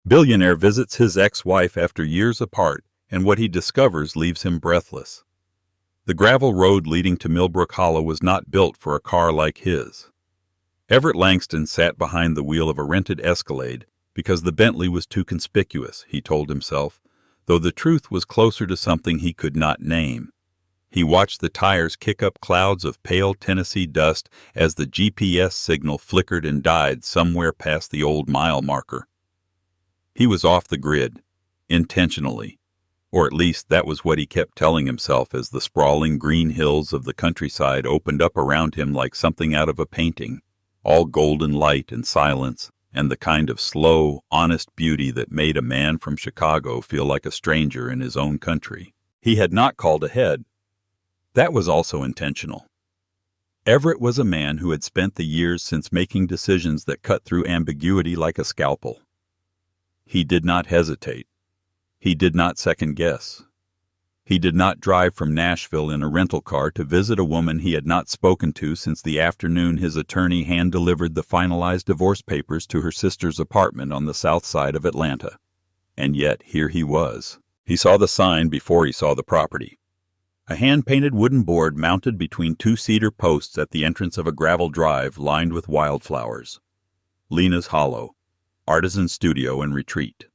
Billionaire visits his ex-wife after years apart, and what he discovers leaves him breathless. The gravel road leading to Millbrook Hollow was not built for a car like his. Everett Langston sat behind the wheel of a rented Escalade because the Bentley was too conspicuous, he told himself, though the truth was closer to something he could not name. He watched the tires kick up clouds of pale Tennessee dust as the GPS signal flickered and died somewhere past the old mile marker. He was off the grid, intentionally, or at least that was what he kept telling himself as the sprawling green hills of the countryside opened up around him like something out of a painting, all golden light and silence, and the kind of slow, honest beauty that made a man from Chicago feel like a stranger in his own country. He had not called ahead. That was also intentional. Everett was a man who had spent the years since making decisions that cut through ambiguity like a scalpel. He did not hesitate. He did not second-guess. He did not drive from Nashville in a rental car to visit a woman he had not spoken to since the afternoon his attorney hand-delivered the finalized divorce papers to her sister's apartment on the south side of Atlanta. And yet here he was. He saw the sign before he saw the property. A hand-painted wooden board mounted between two cedar posts at the entrance of a gravel drive lined with wildflowers. Lena's Hollow, Artisan Studio and Retreat.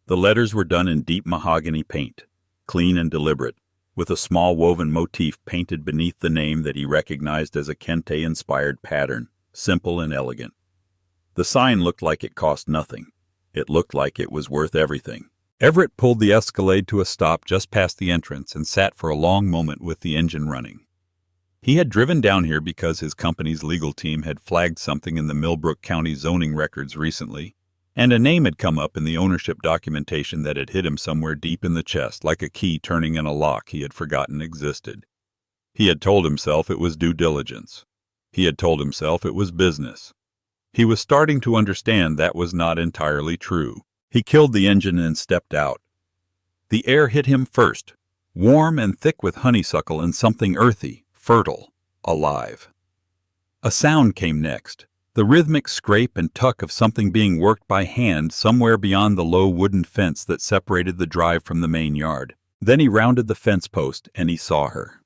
The letters were done in deep mahogany paint, clean and deliberate, with a small woven motif painted beneath the name that he recognized as a Kente-inspired pattern, simple and elegant. The sign looked like it cost nothing. It looked like it was worth everything. Everett pulled the Escalade to a stop just past the entrance and sat for a long moment with the engine running. He had driven down here because his company's legal team had flagged something in the Millbrook County zoning records recently, and a name had come up in the ownership documentation that had hit him somewhere deep in the chest, like a key turning in a lock he had forgotten existed. He had told himself it was due diligence. He had told himself it was business. He was starting to understand that was not entirely true. He killed the engine and stepped out. The air hit him first, warm and thick with honeysuckle and something earthy, fertile, alive. A sound came next, the rhythmic scrape and tuck of something being worked by hand somewhere beyond the low wooden fence that separated the drive from the main yard. Then he rounded the fence post and he saw her.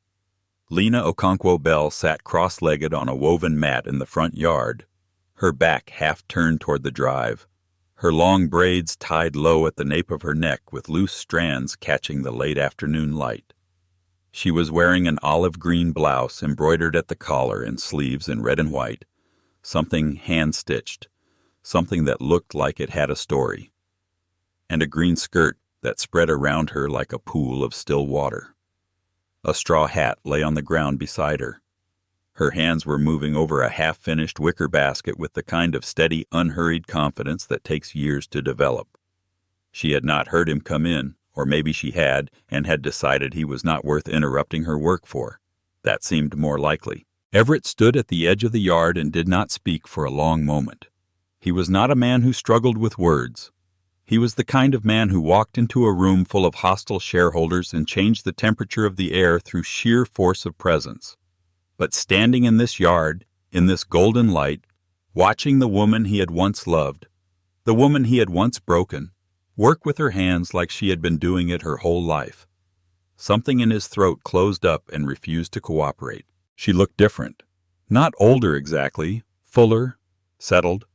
Lena Okonkwo Bell sat cross-legged on a woven mat in the front yard, her back half turned toward the drive, her long braids tied low at the nape of her neck with loose strands catching the late afternoon light. She was wearing an olive-green blouse embroidered at the collar and sleeves in red and white, something hand-stitched, something that looked like it had a story, and a green skirt that spread around her like a pool of still water. A straw hat lay on the ground beside her. Her hands were moving over a half-finished wicker basket with the kind of steady, unhurried confidence that takes years to develop. She had not heard him come in, or maybe she had, and had decided he was not worth interrupting her work for. That seemed more likely. Everett stood at the edge of the yard and did not speak for a long moment. He was not a man who struggled with words. He was the kind of man who walked into a room full of hostile shareholders and changed the temperature of the air through sheer force of presence. But standing in this yard, in this golden light, watching the woman he had once loved, the woman he had once broken, work with her hands like she had been doing it her whole life. Something in his throat closed up and refused to cooperate. She looked different. Not older exactly, fuller, settled,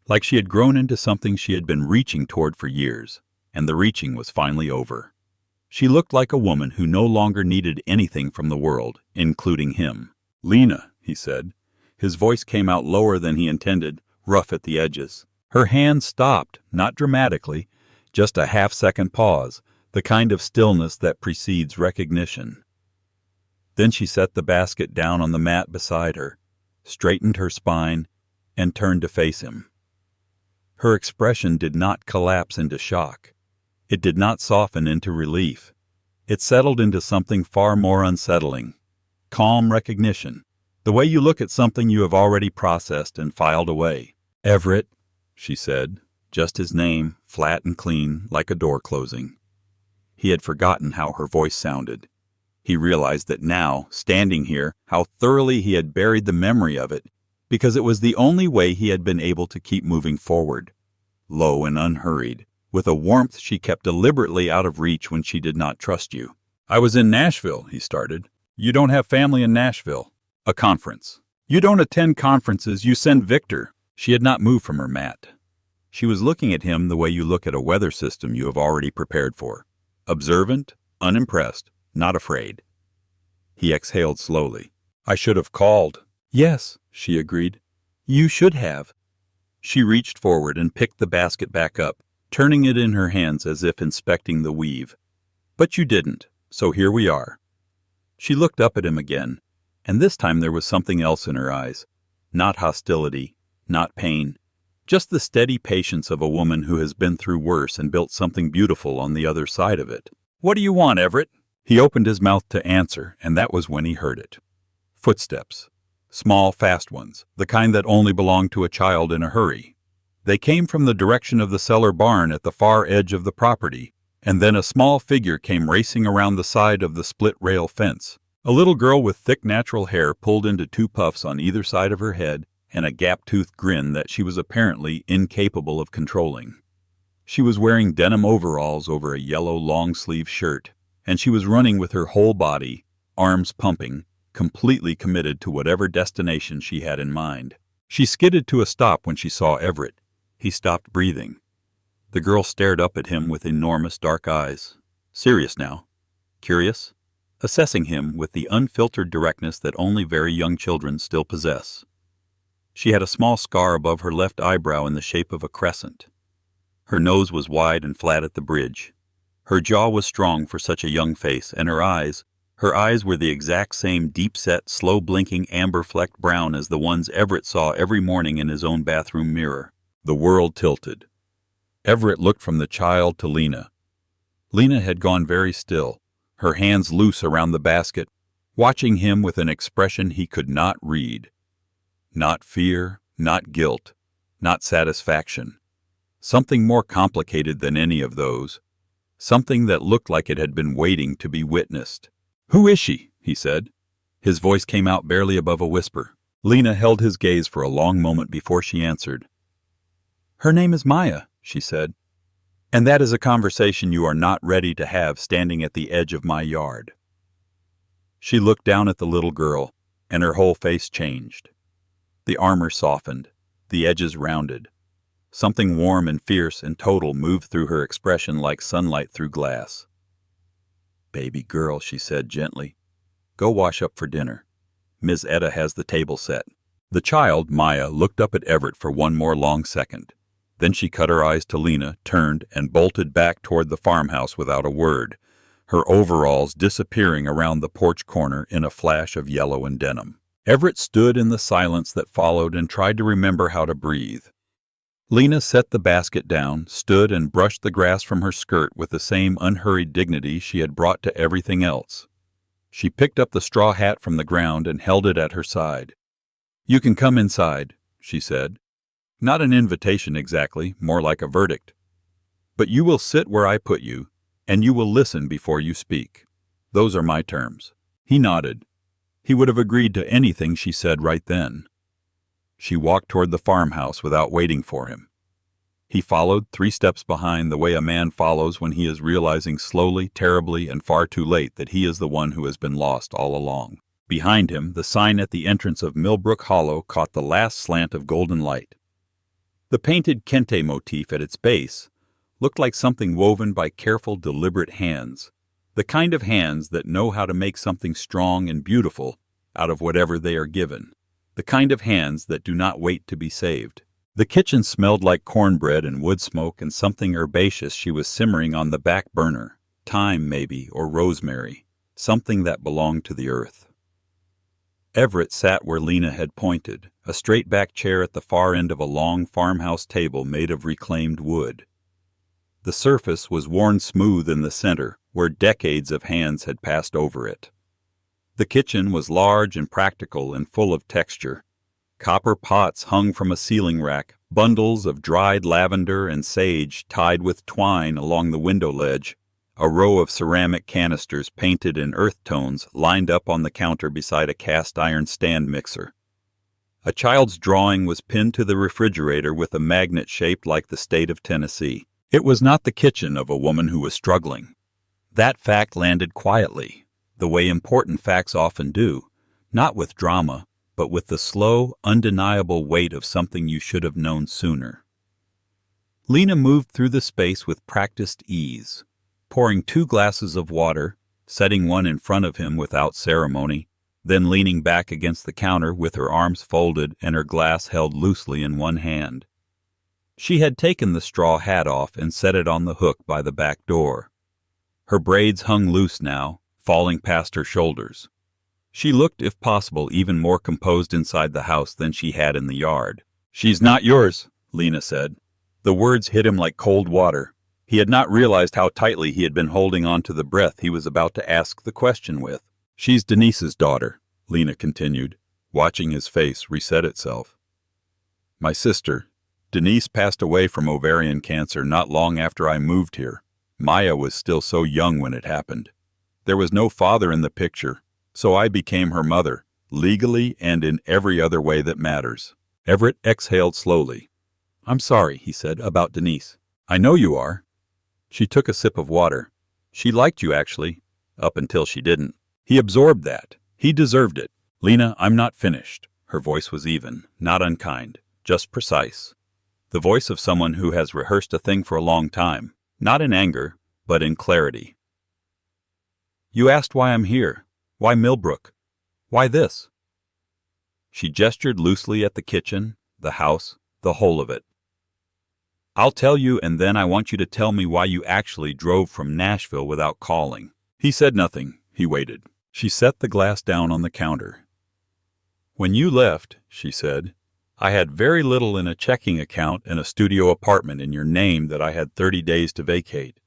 like she had grown into something she had been reaching toward for years, and the reaching was finally over. She looked like a woman who no longer needed anything from the world, including him. "Lena," he said. His voice came out lower than he intended, rough at the edges. Her hand stopped, not dramatically, just a half-second pause, the kind of stillness that precedes recognition. Then she set the basket down on the mat beside her, straightened her spine, and turned to face him. Her expression did not collapse into shock. It did not soften into relief. It settled into something far more unsettling. Calm recognition, the way you look at something you have already processed and filed away. "Everett," she said, just his name, flat and clean, like a door closing. He had forgotten how her voice sounded. He realized that now, standing here, how thoroughly he had buried the memory of it, because it was the only way he had been able to keep moving forward. low and unhurried, with a warmth she kept deliberately out of reach when she did not trust you. "I was in Nashville," he started. "You don't have family in Nashville." "A conference." "You don't attend conferences, you send Victor." She had not moved from her mat. She was looking at him the way you look at a weather system you have already prepared for. Observant, unimpressed, not afraid. He exhaled slowly. "I should have called." "Yes," she agreed. "You should have." She reached forward and picked the basket back up, turning it in her hands as if inspecting the weave. "But you didn't, so here we are." She looked up at him again, and this time there was something else in her eyes. Not hostility, not pain, just the steady patience of a woman who has been through worse and built something beautiful on the other side of it. "What do you want, Everett?" He opened his mouth to answer, and that was when he heard it. Footsteps. Small, fast ones, the kind that only belong to a child in a hurry. They came from the direction of the cellar barn at the far edge of the property, and then a small figure came racing around the side of the split-rail fence. A little girl with thick natural hair pulled into two puffs on either side of her head, and a gap-toothed grin that she was apparently incapable of controlling. She was wearing denim overalls over a yellow long-sleeve shirt, and she was running with her whole body, arms pumping, completely committed to whatever destination she had in mind. She skidded to a stop when she saw Everett. He stopped breathing. The girl stared up at him with enormous dark eyes. Serious now. Curious. Assessing him with the unfiltered directness that only very young children still possess. She had a small scar above her left eyebrow in the shape of a crescent. Her nose was wide and flat at the bridge. Her jaw was strong for such a young face, and her eyes were the exact same deep-set, slow-blinking, amber-flecked brown as the ones Everett saw every morning in his own bathroom mirror. The world tilted. Everett looked from the child to Lena. Lena had gone very still, her hands loose around the basket, watching him with an expression he could not read. Not fear, not guilt, not satisfaction. Something more complicated than any of those. Something that looked like it had been waiting to be witnessed. "Who is she?" he said. His voice came out barely above a whisper. Lena held his gaze for a long moment before she answered. "Her name is Maya," she said. "And that is a conversation you are not ready to have standing at the edge of my yard." She looked down at the little girl, and her whole face changed. The armor softened, the edges rounded. Something warm and fierce and total moved through her expression like sunlight through glass. "Baby girl," she said gently, "go wash up for dinner. Ms. Etta has the table set." The child, Maya, looked up at Everett for one more long second. Then she cut her eyes to Lena, turned, and bolted back toward the farmhouse without a word, her overalls disappearing around the porch corner in a flash of yellow and denim. Everett stood in the silence that followed and tried to remember how to breathe. Lena set the basket down, stood and brushed the grass from her skirt with the same unhurried dignity she had brought to everything else. She picked up the straw hat from the ground and held it at her side. "You can come inside," she said. Not an invitation exactly, more like a verdict. "But you will sit where I put you, and you will listen before you speak. Those are my terms." He nodded. He would have agreed to anything she said right then. She walked toward the farmhouse without waiting for him. He followed 3 steps behind, the way a man follows when he is realizing slowly, terribly, and far too late that he is the one who has been lost all along. Behind him, the sign at the entrance of Millbrook Hollow caught the last slant of golden light. The painted kente motif at its base looked like something woven by careful, deliberate hands, the kind of hands that know how to make something strong and beautiful out of whatever they are given. The kind of hands that do not wait to be saved. The kitchen smelled like cornbread and wood smoke and something herbaceous she was simmering on the back burner, thyme maybe, or rosemary, something that belonged to the earth. Everett sat where Lena had pointed, a straight-back chair at the far end of a long farmhouse table made of reclaimed wood. The surface was worn smooth in the center, where decades of hands had passed over it. The kitchen was large and practical and full of texture. Copper pots hung from a ceiling rack, bundles of dried lavender and sage tied with twine along the window ledge, a row of ceramic canisters painted in earth tones lined up on the counter beside a cast-iron stand mixer. A child's drawing was pinned to the refrigerator with a magnet shaped like the state of Tennessee. It was not the kitchen of a woman who was struggling. That fact landed quietly, the way important facts often do, not with drama, but with the slow, undeniable weight of something you should have known sooner. Lena moved through the space with practiced ease, pouring 2 glasses of water, setting one in front of him without ceremony, then leaning back against the counter with her arms folded and her glass held loosely in one hand. She had taken the straw hat off and set it on the hook by the back door. Her braids hung loose now, falling past her shoulders. She looked, if possible, even more composed inside the house than she had in the yard. "She's not yours," Lena said. The words hit him like cold water. He had not realized how tightly he had been holding on to the breath he was about to ask the question with. "She's Denise's daughter," Lena continued, watching his face reset itself. "My sister. Denise passed away from ovarian cancer not long after I moved here. Maya was still so young when it happened. There was no father in the picture, so I became her mother, legally and in every other way that matters." Everett exhaled slowly. "I'm sorry," he said, "about Denise." "I know you are." She took a sip of water. "She liked you, actually, up until she didn't. He absorbed that. He deserved it." "Lena, I'm not finished." Her voice was even, not unkind, just precise. The voice of someone who has rehearsed a thing for a long time, not in anger, but in clarity. "You asked why I'm here. Why Millbrook? Why this?" She gestured loosely at the kitchen, the house, the whole of it. "I'll tell you, and then I want you to tell me why you actually drove from Nashville without calling." He said nothing. He waited. She set the glass down on the counter. "When you left," she said, "I had very little in a checking account and a studio apartment in your name that I had 30 days to vacate.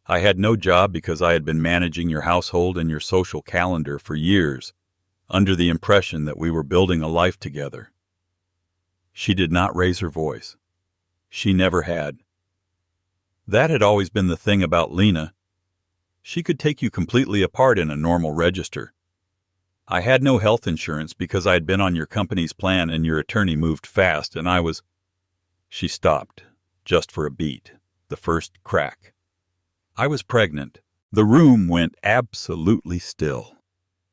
I had no job because I had been managing your household and your social calendar for years, under the impression that we were building a life together." She did not raise her voice. She never had. That had always been the thing about Lena. She could take you completely apart in a normal register. "I had no health insurance because I had been on your company's plan and your attorney moved fast and I was—" She stopped, just for a beat, the first crack. "I was pregnant." The room went absolutely still.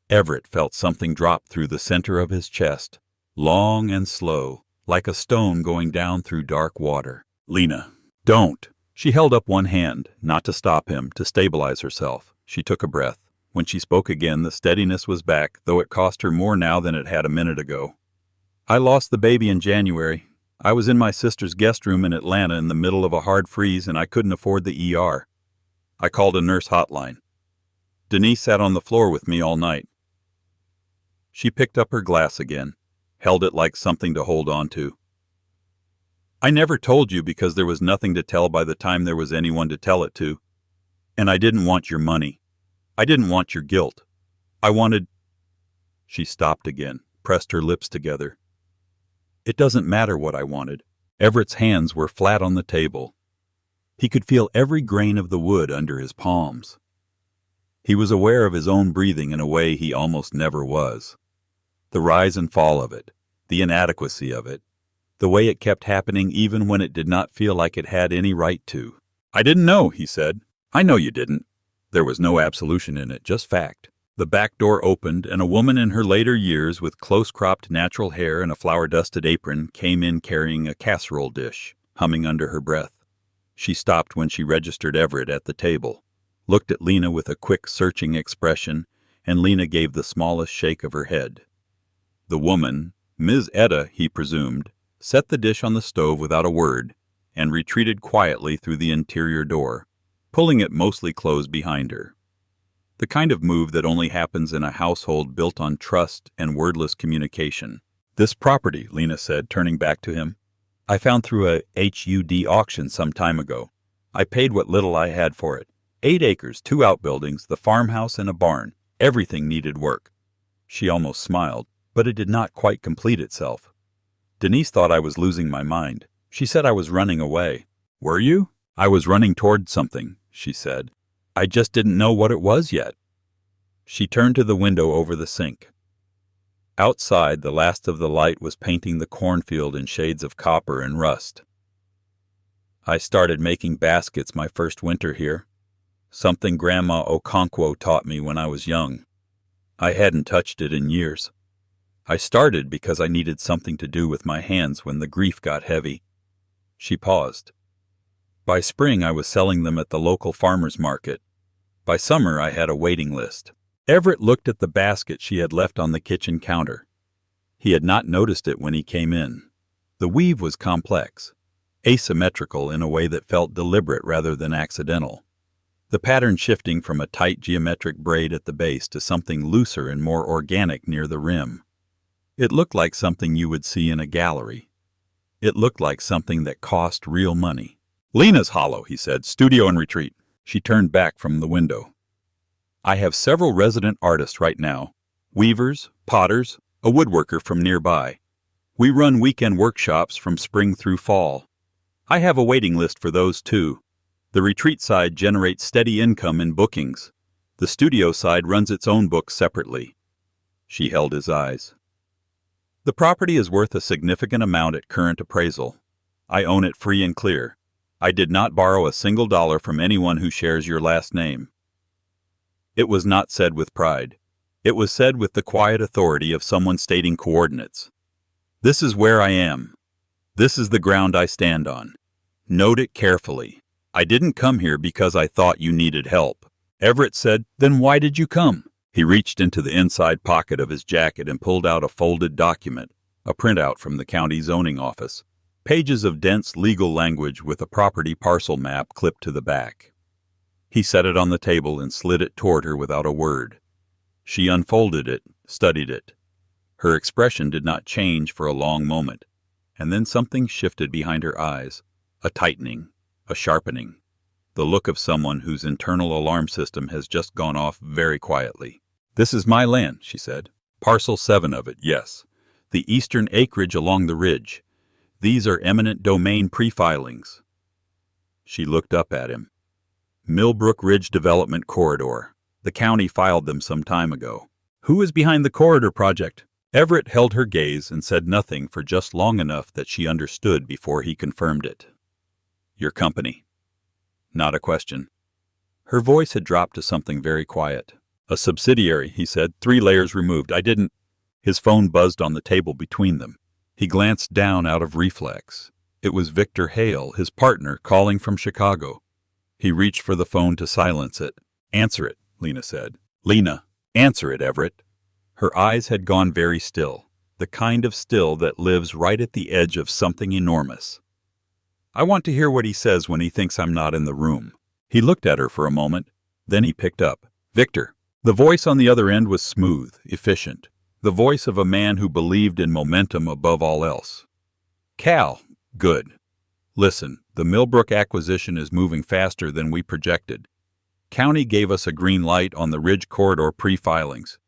Everett felt something drop through the center of his chest, long and slow, like a stone going down through dark water. "Lena, don't." She held up one hand, not to stop him, to stabilize herself. She took a breath. When she spoke again, the steadiness was back, though it cost her more now than it had a minute ago. "I lost the baby in January. I was in my sister's guest room in Atlanta in the middle of a hard freeze, and I couldn't afford the ER. I called a nurse hotline. Denise sat on the floor with me all night." She picked up her glass again, held it like something to hold on to. "I never told you because there was nothing to tell by the time there was anyone to tell it to. And I didn't want your money. I didn't want your guilt. I wanted—" She stopped again, pressed her lips together. "It doesn't matter what I wanted." Everett's hands were flat on the table. He could feel every grain of the wood under his palms. He was aware of his own breathing in a way he almost never was. The rise and fall of it, the inadequacy of it, the way it kept happening even when it did not feel like it had any right to. "I didn't know," he said. "I know you didn't." There was no absolution in it, just fact. The back door opened, and a woman in her later years with close-cropped natural hair and a flour-dusted apron came in carrying a casserole dish, humming under her breath. She stopped when she registered Everett at the table, looked at Lena with a quick, searching expression, and Lena gave the smallest shake of her head. The woman, Ms. Etta, he presumed, set the dish on the stove without a word, and retreated quietly through the interior door, pulling it mostly closed behind her. The kind of move that only happens in a household built on trust and wordless communication. "This property," Lena said, turning back to him, "I found through a HUD auction some time ago. I paid what little I had for it. 8 acres, 2 outbuildings, the farmhouse and a barn. Everything needed work." She almost smiled, but it did not quite complete itself. "Denise thought I was losing my mind. She said I was running away." "Were you?" "I was running toward something," she said. "I just didn't know what it was yet." She turned to the window over the sink. Outside, the last of the light was painting the cornfield in shades of copper and rust. I started making baskets my first winter here, something Grandma Okonkwo taught me when I was young. I hadn't touched it in years. I started because I needed something to do with my hands when the grief got heavy. She paused. By spring, I was selling them at the local farmer's market. By summer, I had a waiting list. Everett looked at the basket she had left on the kitchen counter. He had not noticed it when he came in. The weave was complex, asymmetrical in a way that felt deliberate rather than accidental. The pattern shifting from a tight geometric braid at the base to something looser and more organic near the rim. It looked like something you would see in a gallery. It looked like something that cost real money. "Lena's hollow," he said, "studio and retreat." She turned back from the window. "I have several resident artists right now, weavers, potters, a woodworker from nearby. We run weekend workshops from spring through fall. I have a waiting list for those too. The retreat side generates steady income in bookings. The studio side runs its own books separately." She held his eyes. "The property is worth a significant amount at current appraisal. I own it free and clear. I did not borrow a single dollar from anyone who shares your last name." It was not said with pride. It was said with the quiet authority of someone stating coordinates. "This is where I am. This is the ground I stand on. Note it carefully. I didn't come here because I thought you needed help." Everett said, "Then why did you come?" He reached into the inside pocket of his jacket and pulled out a folded document, a printout from the county zoning office. Pages of dense legal language with a property parcel map clipped to the back. He set it on the table and slid it toward her without a word. She unfolded it, studied it. Her expression did not change for a long moment, and then something shifted behind her eyes, a tightening, a sharpening, the look of someone whose internal alarm system has just gone off very quietly. "This is my land," she said. "Parcel 7 of it, yes. The eastern acreage along the ridge. These are eminent domain pre-filings." She looked up at him. "Millbrook Ridge Development Corridor. The county filed them some time ago." "Who is behind the corridor project?" Everett held her gaze and said nothing for just long enough that she understood before he confirmed it. "Your company." Not a question. Her voice had dropped to something very quiet. "A subsidiary," he said, 3 layers removed. "I didn't—" His phone buzzed on the table between them. He glanced down out of reflex. It was Victor Hale, his partner, calling from Chicago. He reached for the phone to silence it. "Answer it," Lena said. "Lena, answer it, Everett." Her eyes had gone very still, the kind of still that lives right at the edge of something enormous. "I want to hear what he says when he thinks I'm not in the room." He looked at her for a moment, then he picked up. "Victor." The voice on the other end was smooth, efficient, the voice of a man who believed in momentum above all else. "Cal, good. Listen, the Millbrook acquisition is moving faster than we projected. County gave us a green light on the Ridge Corridor pre-filings.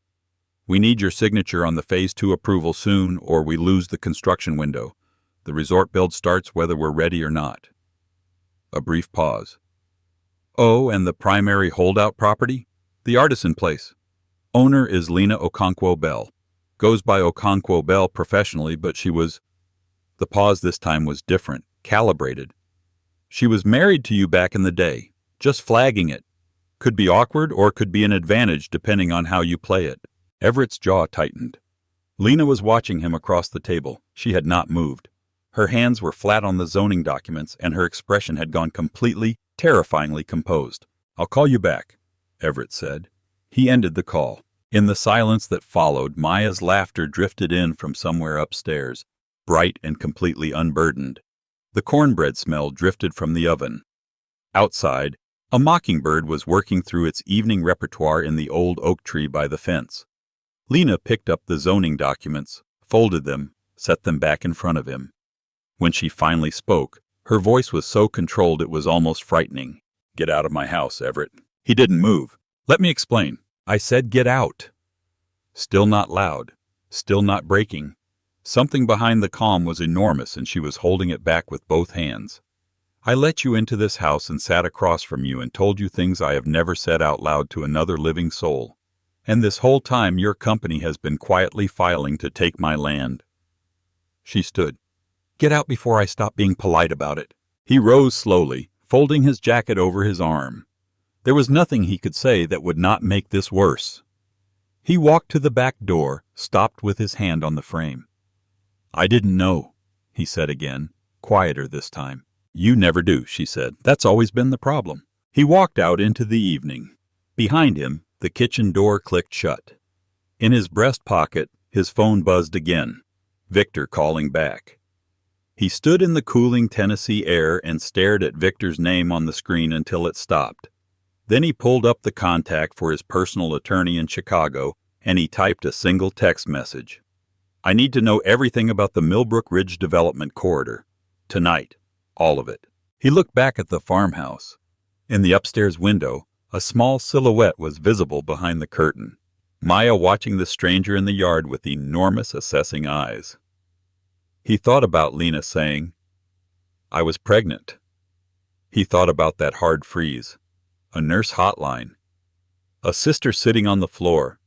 We need your signature on the Phase 2 approval soon, or we lose the construction window. The resort build starts whether we're ready or not." A brief pause. "Oh, and the primary holdout property? The Artisan Place. Owner is Lena Okonkwo Bell. Goes by Okonkwo Bell professionally, but she was—" The pause this time was different, calibrated. "She was married to you back in the day, just flagging it. Could be awkward or could be an advantage depending on how you play it." Everett's jaw tightened. Lena was watching him across the table. She had not moved. Her hands were flat on the zoning documents, and her expression had gone completely, terrifyingly composed. "I'll call you back," Everett said. He ended the call. In the silence that followed, Maya's laughter drifted in from somewhere upstairs, bright and completely unburdened. The cornbread smell drifted from the oven. Outside, a mockingbird was working through its evening repertoire in the old oak tree by the fence. Lena picked up the zoning documents, folded them, set them back in front of him. When she finally spoke, her voice was so controlled it was almost frightening. "Get out of my house, Everett." He didn't move. "Let me explain. I said get out." Still not loud. Still not breaking. Something behind the calm was enormous, and she was holding it back with both hands. "I let you into this house and sat across from you and told you things I have never said out loud to another living soul. And this whole time your company has been quietly filing to take my land." She stood. "Get out before I stop being polite about it." He rose slowly, folding his jacket over his arm. There was nothing he could say that would not make this worse. He walked to the back door, stopped with his hand on the frame. "I didn't know," he said again, quieter this time. "You never do," she said. "That's always been the problem." He walked out into the evening. Behind him, the kitchen door clicked shut. In his breast pocket, his phone buzzed again. Victor calling back. He stood in the cooling Tennessee air and stared at Victor's name on the screen until it stopped. Then he pulled up the contact for his personal attorney in Chicago, and he typed a single text message. "I need to know everything about the Millbrook Ridge Development Corridor. Tonight. All of it." He looked back at the farmhouse. In the upstairs window, a small silhouette was visible behind the curtain. Maya watching the stranger in the yard with enormous assessing eyes. He thought about Lena saying, "I was pregnant." He thought about that hard freeze. A nurse hotline. A sister sitting on the floor.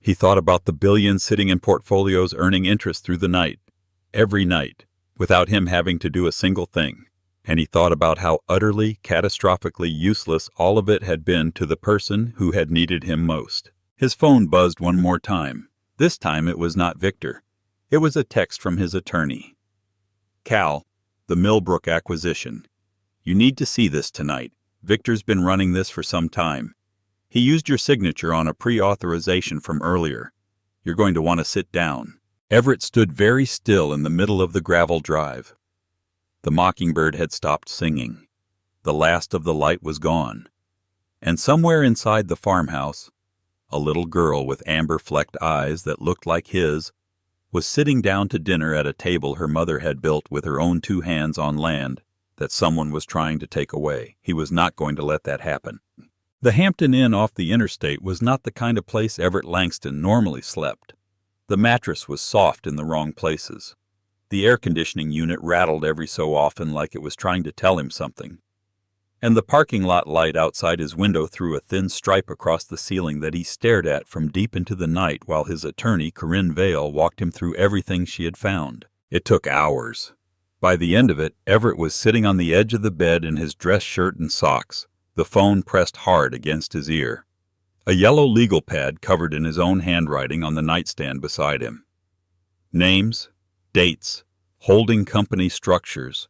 He thought about the billions sitting in portfolios earning interest through the night, every night, without him having to do a single thing. And he thought about how utterly, catastrophically useless all of it had been to the person who had needed him most. His phone buzzed one more time. This time it was not Victor. It was a text from his attorney. "Cal, the Millbrook acquisition. You need to see this tonight. Victor's been running this for some time. He used your signature on a pre-authorization from earlier. You're going to want to sit down." Everett stood very still in the middle of the gravel drive. The mockingbird had stopped singing. The last of the light was gone. And somewhere inside the farmhouse, a little girl with amber-flecked eyes that looked like his was sitting down to dinner at a table her mother had built with her own 2 hands on land that someone was trying to take away. He was not going to let that happen. The Hampton Inn off the interstate was not the kind of place Everett Langston normally slept. The mattress was soft in the wrong places. The air conditioning unit rattled every so often like it was trying to tell him something. And the parking lot light outside his window threw a thin stripe across the ceiling that he stared at from deep into the night while his attorney, Corinne Vale, walked him through everything she had found. It took hours. By the end of it, Everett was sitting on the edge of the bed in his dress shirt and socks, the phone pressed hard against his ear. A yellow legal pad covered in his own handwriting on the nightstand beside him. Names, dates, holding company structures,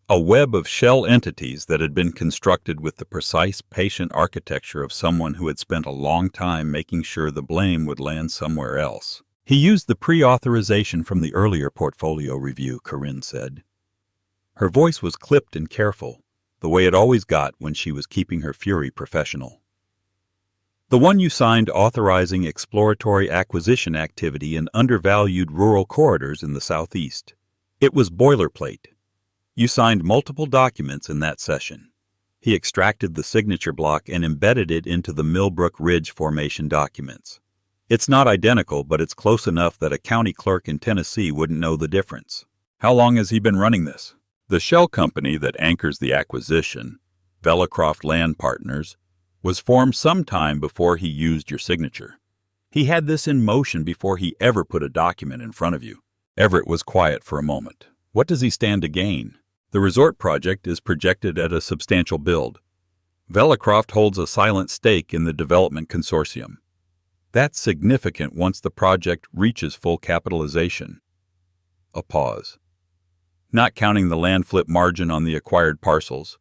a web of shell entities that had been constructed with the precise, patient architecture of someone who had spent a long time making sure the blame would land somewhere else. He used the pre-authorization from the earlier portfolio review, Corinne said. Her voice was clipped and careful, the way it always got when she was keeping her fury professional. "The one you signed authorizing exploratory acquisition activity in undervalued rural corridors in the southeast. It was boilerplate. You signed multiple documents in that session." He extracted the signature block and embedded it into the Millbrook Ridge Formation documents. "It's not identical, but it's close enough that a county clerk in Tennessee wouldn't know the difference." "How long has he been running this?" "The shell company that anchors the acquisition, Vellecroft Land Partners, was formed some time before he used your signature. He had this in motion before he ever put a document in front of you." Everett was quiet for a moment. "What does he stand to gain?" "The resort project is projected at a substantial build. Vellecroft holds a silent stake in the development consortium. That's significant once the project reaches full capitalization." A pause. "Not counting the land flip margin on the acquired parcels.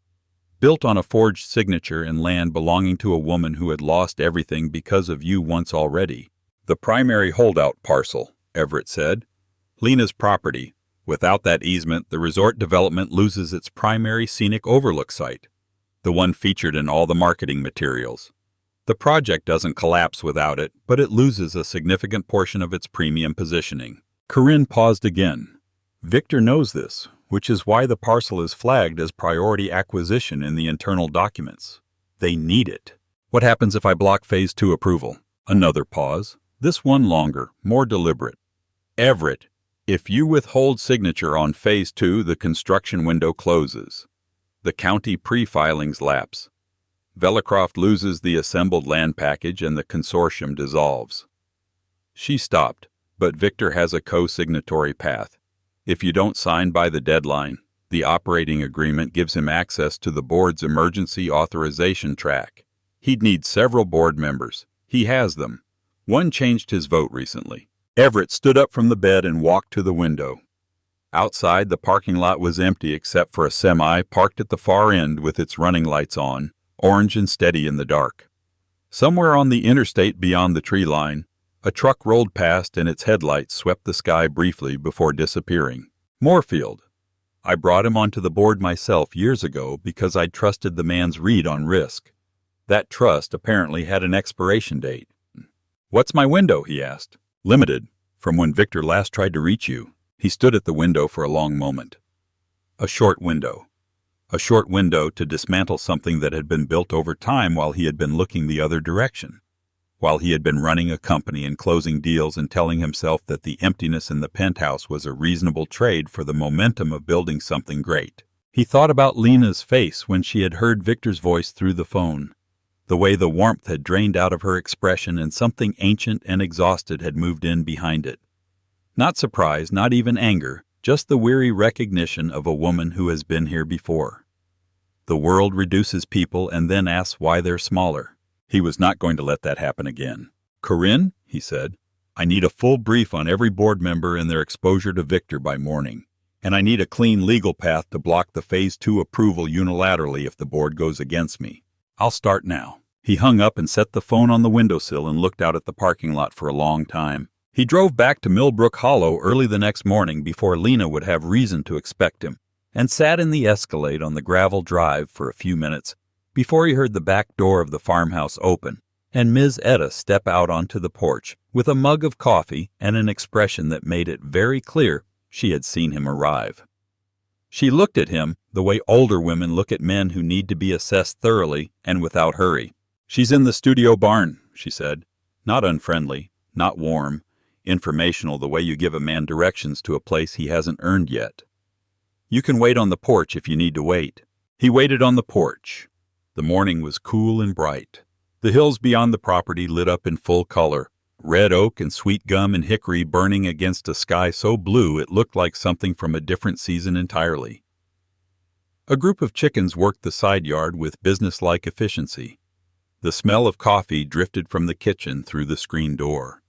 Built on a forged signature and land belonging to a woman who had lost everything because of you once already. The primary holdout parcel," Everett said. "Lena's property. Without that easement, the resort development loses its primary scenic overlook site, the one featured in all the marketing materials. The project doesn't collapse without it, but it loses a significant portion of its premium positioning." Corinne paused again. "Victor knows this, which is why the parcel is flagged as priority acquisition in the internal documents. They need it. What happens if I block Phase 2 approval?" Another pause, this one longer, more deliberate. "Everett, if you withhold signature on Phase 2, the construction window closes. The county pre-filings lapse. Velicroft loses the assembled land package and the consortium dissolves. She stopped, but Victor has a co-signatory path. If you don't sign by the deadline, the operating agreement gives him access to the board's emergency authorization track. He'd need several board members. He has them. One changed his vote recently. Everett stood up from the bed and walked to the window. Outside, the parking lot was empty except for a semi parked at the far end with its running lights on, orange and steady in the dark. Somewhere on the interstate beyond the tree line, a truck rolled past and its headlights swept the sky briefly before disappearing. Moorfield. I brought him onto the board myself years ago because I trusted the man's read on risk. That trust apparently had an expiration date. "What's my window?" he asked. "Limited, from when Victor last tried to reach you." He stood at the window for a long moment. A short window. A short window to dismantle something that had been built over time while he had been looking the other direction. While he had been running a company and closing deals and telling himself that the emptiness in the penthouse was a reasonable trade for the momentum of building something great. He thought about Lena's face when she had heard Victor's voice through the phone. The way the warmth had drained out of her expression and something ancient and exhausted had moved in behind it. Not surprise, not even anger, just the weary recognition of a woman who has been here before. The world reduces people and then asks why they're smaller. He was not going to let that happen again. "Corinne," he said, "I need a full brief on every board member and their exposure to Victor by morning. And I need a clean legal path to block the Phase 2 approval unilaterally if the board goes against me. I'll start now." He hung up and set the phone on the windowsill and looked out at the parking lot for a long time. He drove back to Millbrook Hollow early the next morning before Lena would have reason to expect him, and sat in the Escalade on the gravel drive for a few minutes before he heard the back door of the farmhouse open and Ms. Etta step out onto the porch with a mug of coffee and an expression that made it very clear she had seen him arrive. She looked at him the way older women look at men who need to be assessed thoroughly and without hurry. "She's in the studio barn," she said. Not unfriendly, not warm, informational the way you give a man directions to a place he hasn't earned yet. "You can wait on the porch if you need to wait." He waited on the porch. The morning was cool and bright. The hills beyond the property lit up in full color, red oak and sweet gum and hickory burning against a sky so blue it looked like something from a different season entirely. A group of chickens worked the side yard with businesslike efficiency. The smell of coffee drifted from the kitchen through the screen door.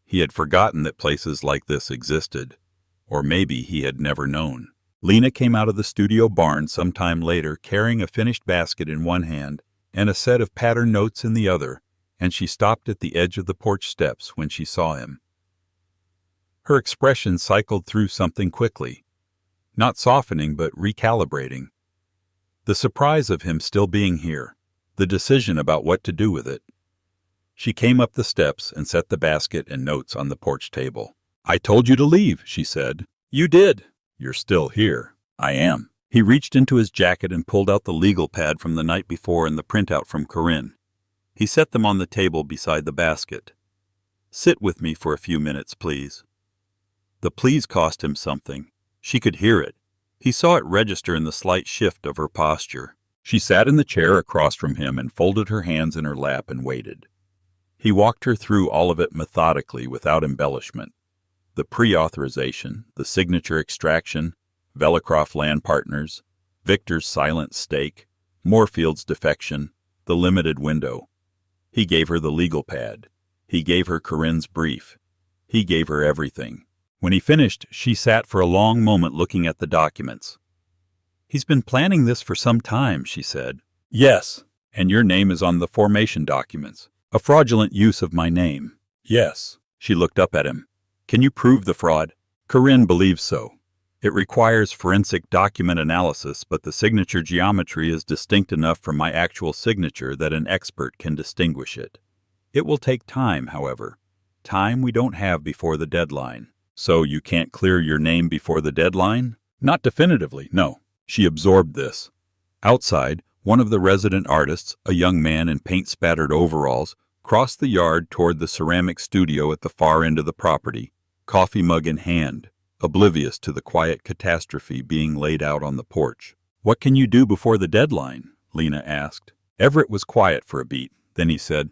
He had forgotten that places like this existed, or maybe he had never known. Lena came out of the studio barn some time later carrying a finished basket in one hand and a set of pattern notes in the other, and she stopped at the edge of the porch steps when she saw him. Her expression cycled through something quickly, not softening but recalibrating. The surprise of him still being here, the decision about what to do with it. She came up the steps and set the basket and notes on the porch table. "I told you to leave," she said. "You did." "You're still here." "I am." He reached into his jacket and pulled out the legal pad from the night before and the printout from Corinne. He set them on the table beside the basket. "Sit with me for a few minutes, please." The please cost him something. She could hear it. He saw it register in the slight shift of her posture. She sat in the chair across from him and folded her hands in her lap and waited. He walked her through all of it methodically without embellishment. The pre-authorization, the signature extraction, Velicroft land partners, Victor's silent stake, Moorfield's defection, the limited window. He gave her the legal pad. He gave her Corinne's brief. He gave her everything. When he finished, she sat for a long moment looking at the documents. "He's been planning this for some time," she said. "Yes, and your name is on the formation documents. A fraudulent use of my name." "Yes." She looked up at him. "Can you prove the fraud?" Corinne believes so. It requires forensic document analysis, but the signature geometry is distinct enough from my actual signature that an expert can distinguish it. It will take time, however. Time we don't have before the deadline. "So you can't clear your name before the deadline?" "Not definitively, no." She absorbed this. Outside, one of the resident artists, a young man in paint-spattered overalls, crossed the yard toward the ceramic studio at the far end of the property, coffee mug in hand, oblivious to the quiet catastrophe being laid out on the porch. "What can you do before the deadline?" Lena asked. Everett was quiet for a beat. Then he said,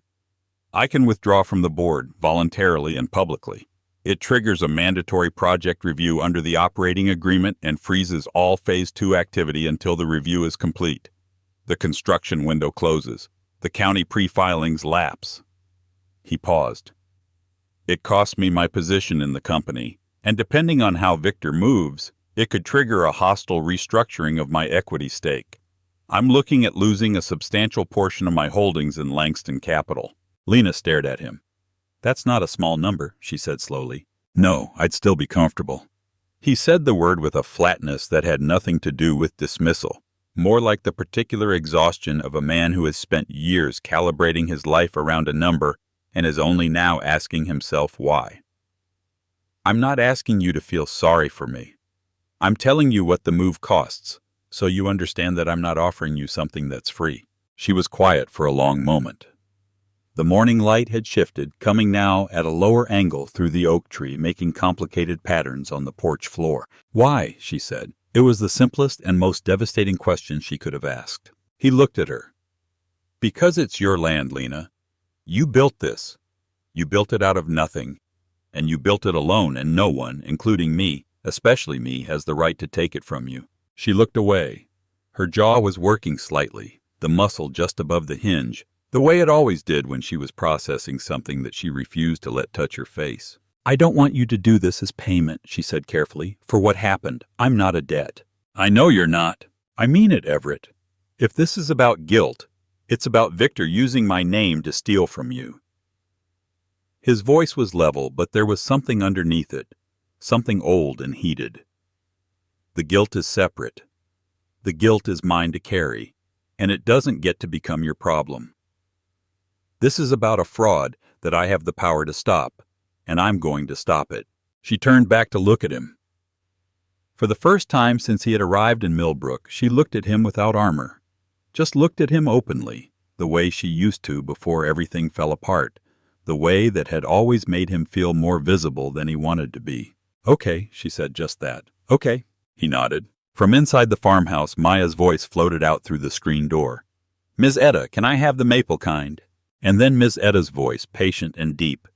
"I can withdraw from the board, voluntarily and publicly. It triggers a mandatory project review under the operating agreement and freezes all Phase 2 activity until the review is complete. The construction window closes. The county pre-filings lapse." He paused. "It costs me my position in the company, and depending on how Victor moves, it could trigger a hostile restructuring of my equity stake. I'm looking at losing a substantial portion of my holdings in Langston Capital." Lena stared at him. "That's not a small number," she said slowly. "No, I'd still be comfortable." He said the word with a flatness that had nothing to do with dismissal, more like the particular exhaustion of a man who has spent years calibrating his life around a number and is only now asking himself why. "I'm not asking you to feel sorry for me. I'm telling you what the move costs, so you understand that I'm not offering you something that's free." She was quiet for a long moment. The morning light had shifted, coming now at a lower angle through the oak tree, making complicated patterns on the porch floor. "Why?" she said. It was the simplest and most devastating question she could have asked. He looked at her. "Because it's your land, Lena. You built this. You built it out of nothing. And you built it alone, and no one, including me, especially me, has the right to take it from you." She looked away. Her jaw was working slightly, the muscle just above the hinge, the way it always did when she was processing something that she refused to let touch her face. "I don't want you to do this as payment," she said carefully, "for what happened. I'm not a debt." "I know you're not. I mean it, Everett. If this is about guilt, it's about Victor using my name to steal from you." His voice was level, but there was something underneath it, something old and heated. "The guilt is separate. The guilt is mine to carry, and it doesn't get to become your problem. This is about a fraud that I have the power to stop, and I'm going to stop it." She turned back to look at him. For the first time since he had arrived in Millbrook, she looked at him without armor. Just looked at him openly, the way she used to before everything fell apart, the way that had always made him feel more visible than he wanted to be. "Okay," she said just that. "Okay." He nodded. From inside the farmhouse, Maya's voice floated out through the screen door. "Ms. Etta, can I have the maple kind?" And then Ms. Etta's voice, patient and deep.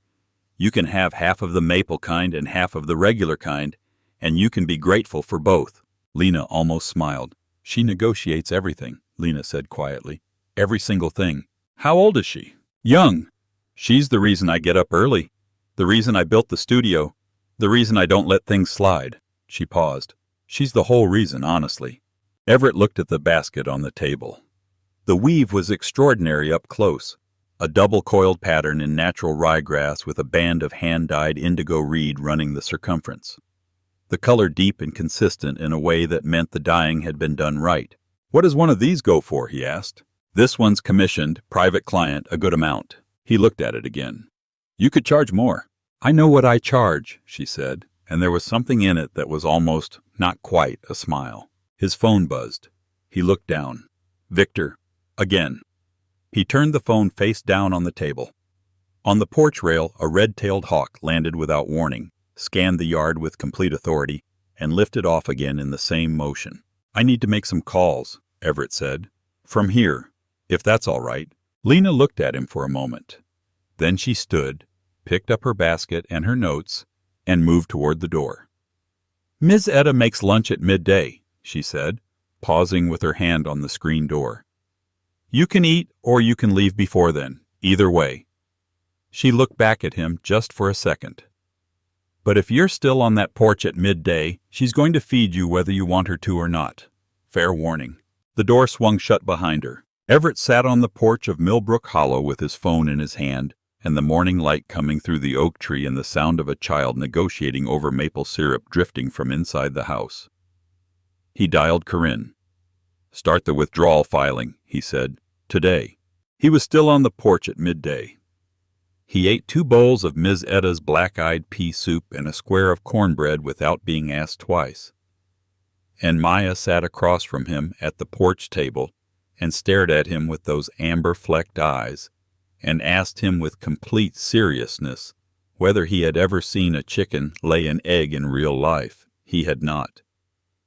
"You can have half of the maple kind and half of the regular kind, and you can be grateful for both." Lena almost smiled. "She negotiates everything," Lena said quietly. "Every single thing." "How old is she?" "Young. She's the reason I get up early, the reason I built the studio, the reason I don't let things slide." She paused. "She's the whole reason, honestly." Everett looked at the basket on the table. The weave was extraordinary up close. A double-coiled pattern in natural ryegrass with a band of hand-dyed indigo reed running the circumference. The color deep and consistent in a way that meant the dyeing had been done right. "What does one of these go for?" he asked. "This one's commissioned, private client, a good amount." He looked at it again. "You could charge more." "I know what I charge," she said, and there was something in it that was almost, not quite, a smile. His phone buzzed. He looked down. "Victor." Again. He turned the phone face down on the table. On the porch rail, a red-tailed hawk landed without warning, scanned the yard with complete authority, and lifted off again in the same motion. "I need to make some calls," Everett said. "From here, if that's all right." Lena looked at him for a moment. Then she stood, picked up her basket and her notes, and moved toward the door. "Ms. Etta makes lunch at midday," she said, pausing with her hand on the screen door. "You can eat or you can leave before then, either way." She looked back at him just for a second. "But if you're still on that porch at midday, she's going to feed you whether you want her to or not. Fair warning." The door swung shut behind her. Everett sat on the porch of Millbrook Hollow with his phone in his hand, and the morning light coming through the oak tree and the sound of a child negotiating over maple syrup drifting from inside the house. He dialed Corinne. "Start the withdrawal filing," he said. "Today." He was still on the porch at midday. He ate 2 bowls of Ms. Etta's black-eyed pea soup and a square of cornbread without being asked twice. And Maya sat across from him at the porch table and stared at him with those amber-flecked eyes and asked him with complete seriousness whether he had ever seen a chicken lay an egg in real life. He had not.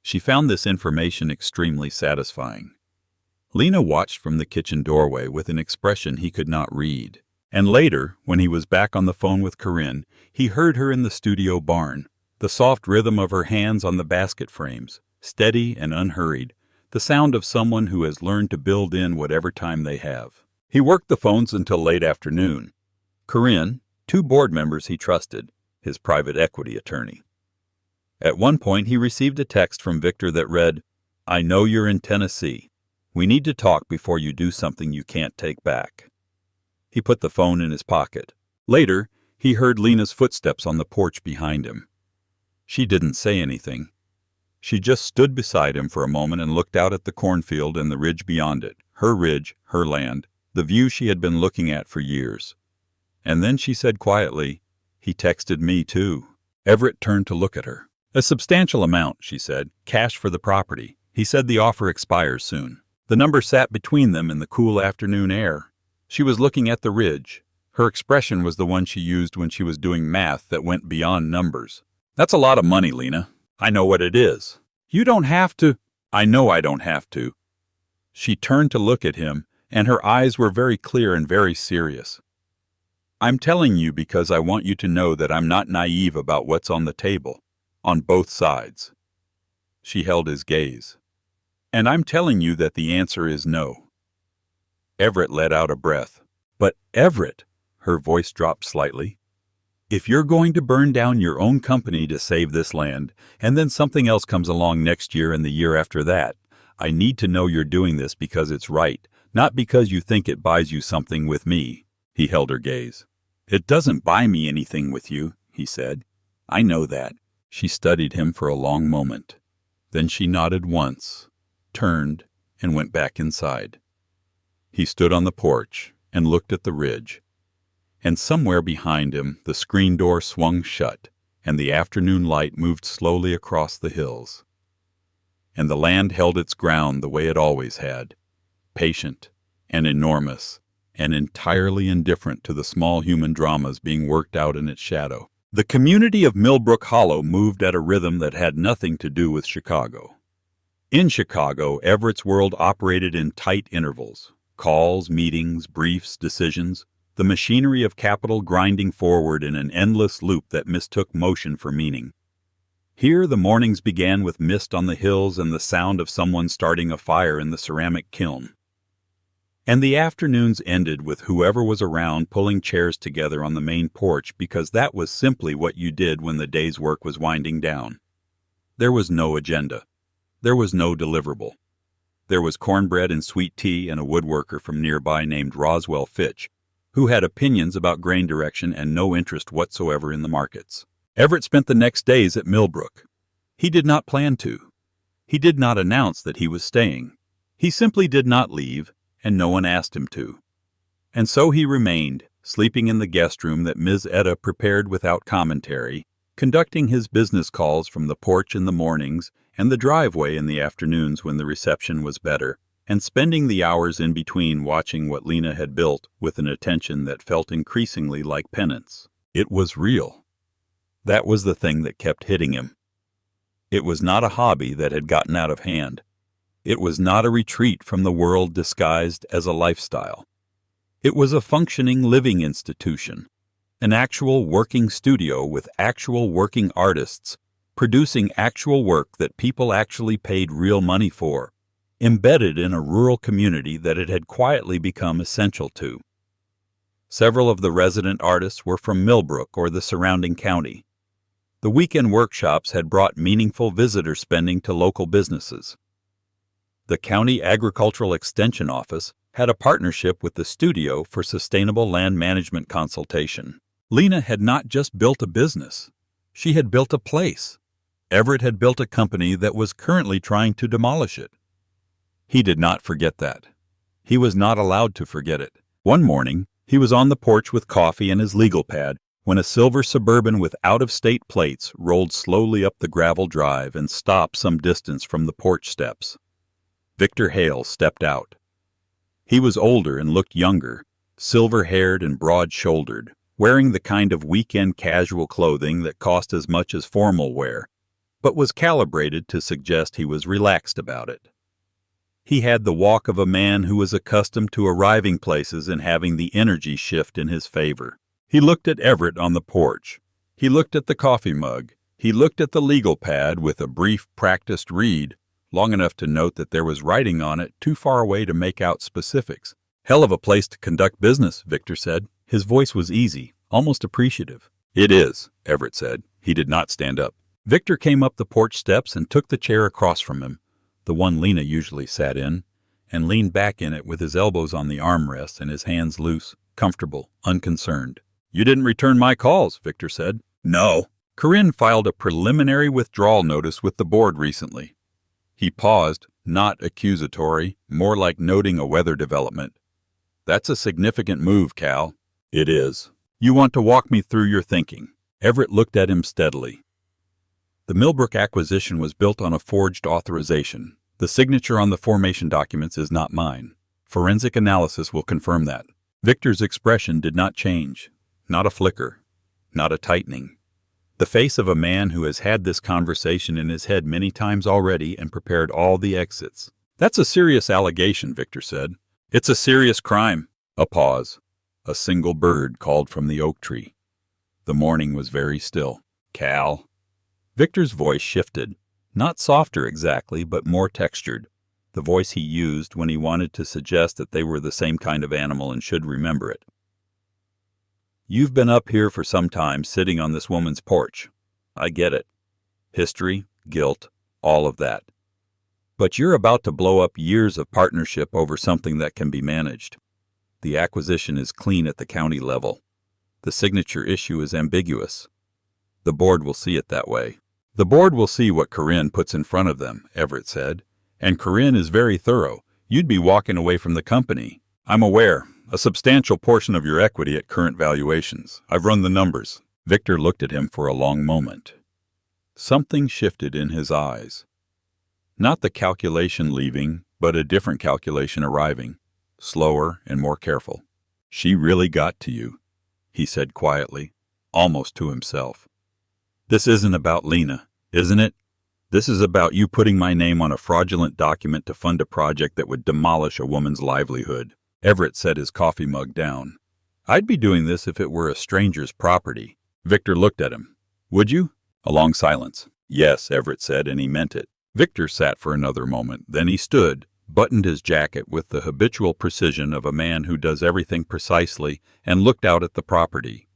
She found this information extremely satisfying. Lena watched from the kitchen doorway with an expression he could not read. And later, when he was back on the phone with Corinne, he heard her in the studio barn, the soft rhythm of her hands on the basket frames, steady and unhurried, the sound of someone who has learned to build in whatever time they have. He worked the phones until late afternoon. Corinne, 2 board members he trusted, his private equity attorney. At one point he received a text from Victor that read, "I know you're in Tennessee. We need to talk before you do something you can't take back." He put the phone in his pocket. Later, he heard Lena's footsteps on the porch behind him. She didn't say anything. She just stood beside him for a moment and looked out at the cornfield and the ridge beyond it, her ridge, her land, the view she had been looking at for years. And then she said quietly, "He texted me too." Everett turned to look at her. "A substantial amount," she said, "cash for the property. He said the offer expires soon." The number sat between them in the cool afternoon air. She was looking at the ridge. Her expression was the one she used when she was doing math that went beyond numbers. "That's a lot of money, Lena. I know what it is. You don't have to." "I know I don't have to." She turned to look at him, and her eyes were very clear and very serious. "I'm telling you because I want you to know that I'm not naive about what's on the table, on both sides." She held his gaze. "And I'm telling you that the answer is no." Everett let out a breath. "But Everett," her voice dropped slightly, "if you're going to burn down your own company to save this land, and then something else comes along next year and the year after that, I need to know you're doing this because it's right, not because you think it buys you something with me." He held her gaze. "It doesn't buy me anything with you," he said. "I know that." She studied him for a long moment. Then she nodded once, turned, and went back inside. He stood on the porch and looked at the ridge. And somewhere behind him the screen door swung shut, and the afternoon light moved slowly across the hills. And the land held its ground the way it always had, patient and enormous, and entirely indifferent to the small human dramas being worked out in its shadow. The community of Millbrook Hollow moved at a rhythm that had nothing to do with Chicago. In Chicago, Everett's world operated in tight intervals. Calls, meetings, briefs, decisions, the machinery of capital grinding forward in an endless loop that mistook motion for meaning. Here the mornings began with mist on the hills and the sound of someone starting a fire in the ceramic kiln. And the afternoons ended with whoever was around pulling chairs together on the main porch because that was simply what you did when the day's work was winding down. There was no agenda. There was no deliverable. There was cornbread and sweet tea and a woodworker from nearby named Roswell Fitch, who had opinions about grain direction and no interest whatsoever in the markets. Everett spent the next days at Millbrook. He did not plan to. He did not announce that he was staying. He simply did not leave, and no one asked him to. And so he remained, sleeping in the guest room that Ms. Etta prepared without commentary, conducting his business calls from the porch in the mornings and the driveway in the afternoons when the reception was better, and spending the hours in between watching what Lena had built with an attention that felt increasingly like penance. It was real. That was the thing that kept hitting him. It was not a hobby that had gotten out of hand. It was not a retreat from the world disguised as a lifestyle. It was a functioning living institution, an actual working studio with actual working artists, producing actual work that people actually paid real money for, embedded in a rural community that it had quietly become essential to. Several of the resident artists were from Millbrook or the surrounding county. The weekend workshops had brought meaningful visitor spending to local businesses. The County Agricultural Extension Office had a partnership with the Studio for Sustainable Land Management Consultation. Lena had not just built a business. She had built a place. Everett had built a company that was currently trying to demolish it. He did not forget that. He was not allowed to forget it. One morning, he was on the porch with coffee and his legal pad when a silver Suburban with out-of-state plates rolled slowly up the gravel drive and stopped some distance from the porch steps. Victor Hale stepped out. He was older and looked younger, silver-haired and broad-shouldered, wearing the kind of weekend casual clothing that cost as much as formal wear, but was calibrated to suggest he was relaxed about it. He had the walk of a man who was accustomed to arriving places and having the energy shift in his favor. He looked at Everett on the porch. He looked at the coffee mug. He looked at the legal pad with a brief, practiced read, long enough to note that there was writing on it too far away to make out specifics. "Hell of a place to conduct business," Victor said. His voice was easy, almost appreciative. "It is," Everett said. He did not stand up. Victor came up the porch steps and took the chair across from him, the one Lena usually sat in, and leaned back in it with his elbows on the armrests and his hands loose, comfortable, unconcerned. "You didn't return my calls," Victor said. "No. Corinne filed a preliminary withdrawal notice with the board recently." He paused, not accusatory, more like noting a weather development. "That's a significant move, Cal." "It is. You want to walk me through your thinking?" Everett looked at him steadily. "The Millbrook acquisition was built on a forged authorization. The signature on the formation documents is not mine. Forensic analysis will confirm that." Victor's expression did not change. Not a flicker. Not a tightening. The face of a man who has had this conversation in his head many times already and prepared all the exits. "That's a serious allegation," Victor said. "It's a serious crime." A pause. A single bird called from the oak tree. The morning was very still. "Cal." Victor's voice shifted. Not softer exactly, but more textured. The voice he used when he wanted to suggest that they were the same kind of animal and should remember it. "You've been up here for some time, sitting on this woman's porch. I get it. History, guilt, all of that. But you're about to blow up years of partnership over something that can be managed. The acquisition is clean at the county level. The signature issue is ambiguous. The board will see it that way." "The board will see what Corinne puts in front of them," Everett said. "And Corinne is very thorough. You'd be walking away from the company." "I'm aware. A substantial portion of your equity at current valuations. I've run the numbers." Victor looked at him for a long moment. Something shifted in his eyes. Not the calculation leaving, but a different calculation arriving, slower and more careful. "She really got to you," he said quietly, almost to himself. "This isn't about Lena, isn't it? This is about you putting my name on a fraudulent document to fund a project that would demolish a woman's livelihood." Everett set his coffee mug down. "I'd be doing this if it were a stranger's property." Victor looked at him. "Would you?" A long silence. "Yes," Everett said, and he meant it. Victor sat for another moment. Then he stood, buttoned his jacket with the habitual precision of a man who does everything precisely, and looked out at the property.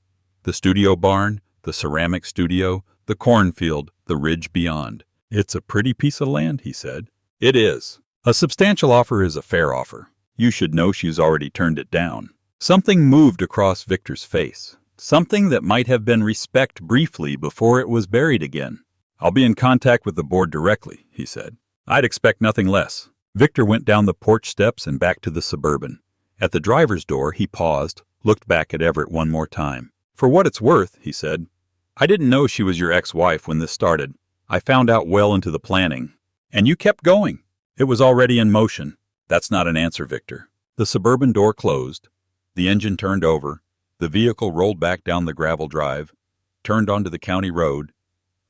The studio barn, the ceramic studio, the cornfield, the ridge beyond. "It's a pretty piece of land," he said. "It is. A substantial offer is a fair offer. You should know she's already turned it down." Something moved across Victor's face. Something that might have been respect briefly before it was buried again. "I'll be in contact with the board directly," he said. "I'd expect nothing less." Victor went down the porch steps and back to the Suburban. At the driver's door, he paused, looked back at Everett one more time. "For what it's worth," he said, "I didn't know she was your ex-wife when this started. I found out well into the planning. And you kept going. It was already in motion." "That's not an answer, Victor." The Suburban door closed. The engine turned over. The vehicle rolled back down the gravel drive, turned onto the county road,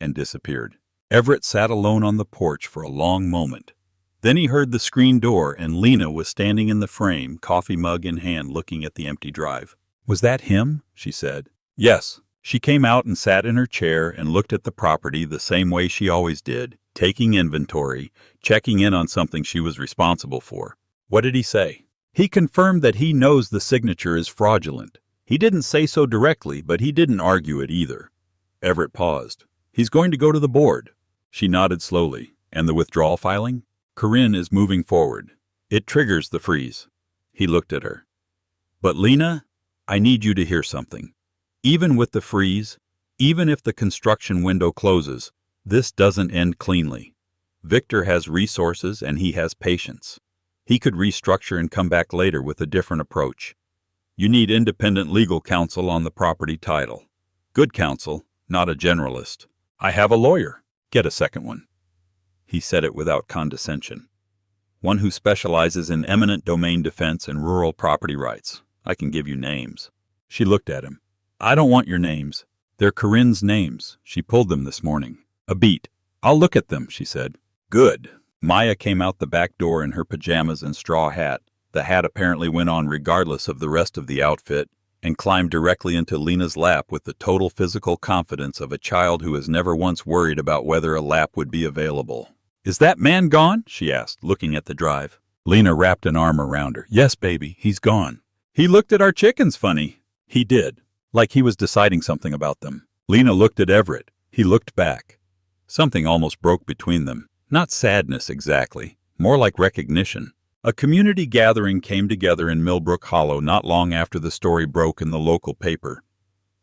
and disappeared. Everett sat alone on the porch for a long moment. Then he heard the screen door, and Lena was standing in the frame, coffee mug in hand, looking at the empty drive. "Was that him?" she said. "Yes." She came out and sat in her chair and looked at the property the same way she always did, taking inventory, checking in on something she was responsible for. "What did he say?" "He confirmed that he knows the signature is fraudulent. He didn't say so directly, but he didn't argue it either." Everett paused. "He's going to go to the board." She nodded slowly. "And the withdrawal filing?" "Corinne is moving forward. It triggers the freeze." He looked at her. "But Lena, I need you to hear something. Even with the freeze, even if the construction window closes, this doesn't end cleanly. Victor has resources and he has patience. He could restructure and come back later with a different approach. You need independent legal counsel on the property title. Good counsel, not a generalist. I have a lawyer. Get a second one." He said it without condescension. "One who specializes in eminent domain defense and rural property rights. I can give you names." She looked at him. "I don't want your names. They're Corinne's names. She pulled them this morning. A beat. I'll look at them," she said. "Good. Maya came out the back door in her pajamas and straw hat. The hat apparently went on regardless of the rest of the outfit, and climbed directly into Lena's lap with the total physical confidence of a child who has never once worried about whether a lap would be available. "Is that man gone?" she asked, looking at the drive. Lena wrapped an arm around her. "Yes, baby, he's gone." "He looked at our chickens funny." "He did, like he was deciding something about them." Lena looked at Everett. He looked back. Something almost broke between them. Not sadness exactly, more like recognition. A community gathering came together in Millbrook Hollow not long after the story broke in the local paper.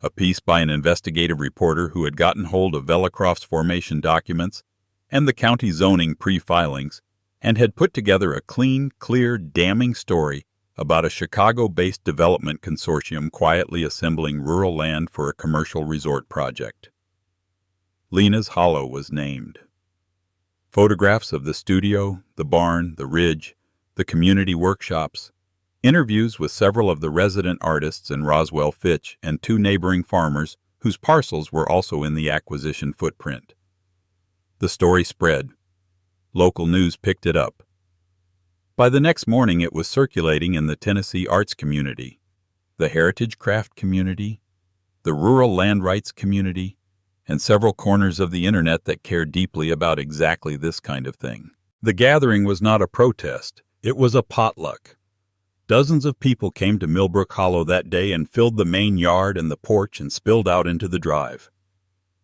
A piece by an investigative reporter who had gotten hold of Vellicroft's formation documents and the county zoning pre-filings, and had put together a clean, clear, damning story about a Chicago-based development consortium quietly assembling rural land for a commercial resort project. Lena's Hollow was named. Photographs of the studio, the barn, the ridge, the community workshops, interviews with several of the resident artists in Roswell Fitch and 2 neighboring farmers whose parcels were also in the acquisition footprint. The story spread. Local news picked it up. By the next morning it was circulating in the Tennessee arts community, the heritage craft community, the rural land rights community, and several corners of the internet that cared deeply about exactly this kind of thing. The gathering was not a protest, it was a potluck. Dozens of people came to Millbrook Hollow that day and filled the main yard and the porch and spilled out into the drive.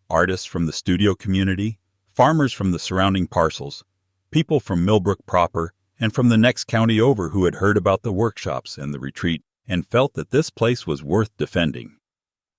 Artists from the studio community, farmers from the surrounding parcels, people from Millbrook proper, and from the next county over who had heard about the workshops and the retreat and felt that this place was worth defending.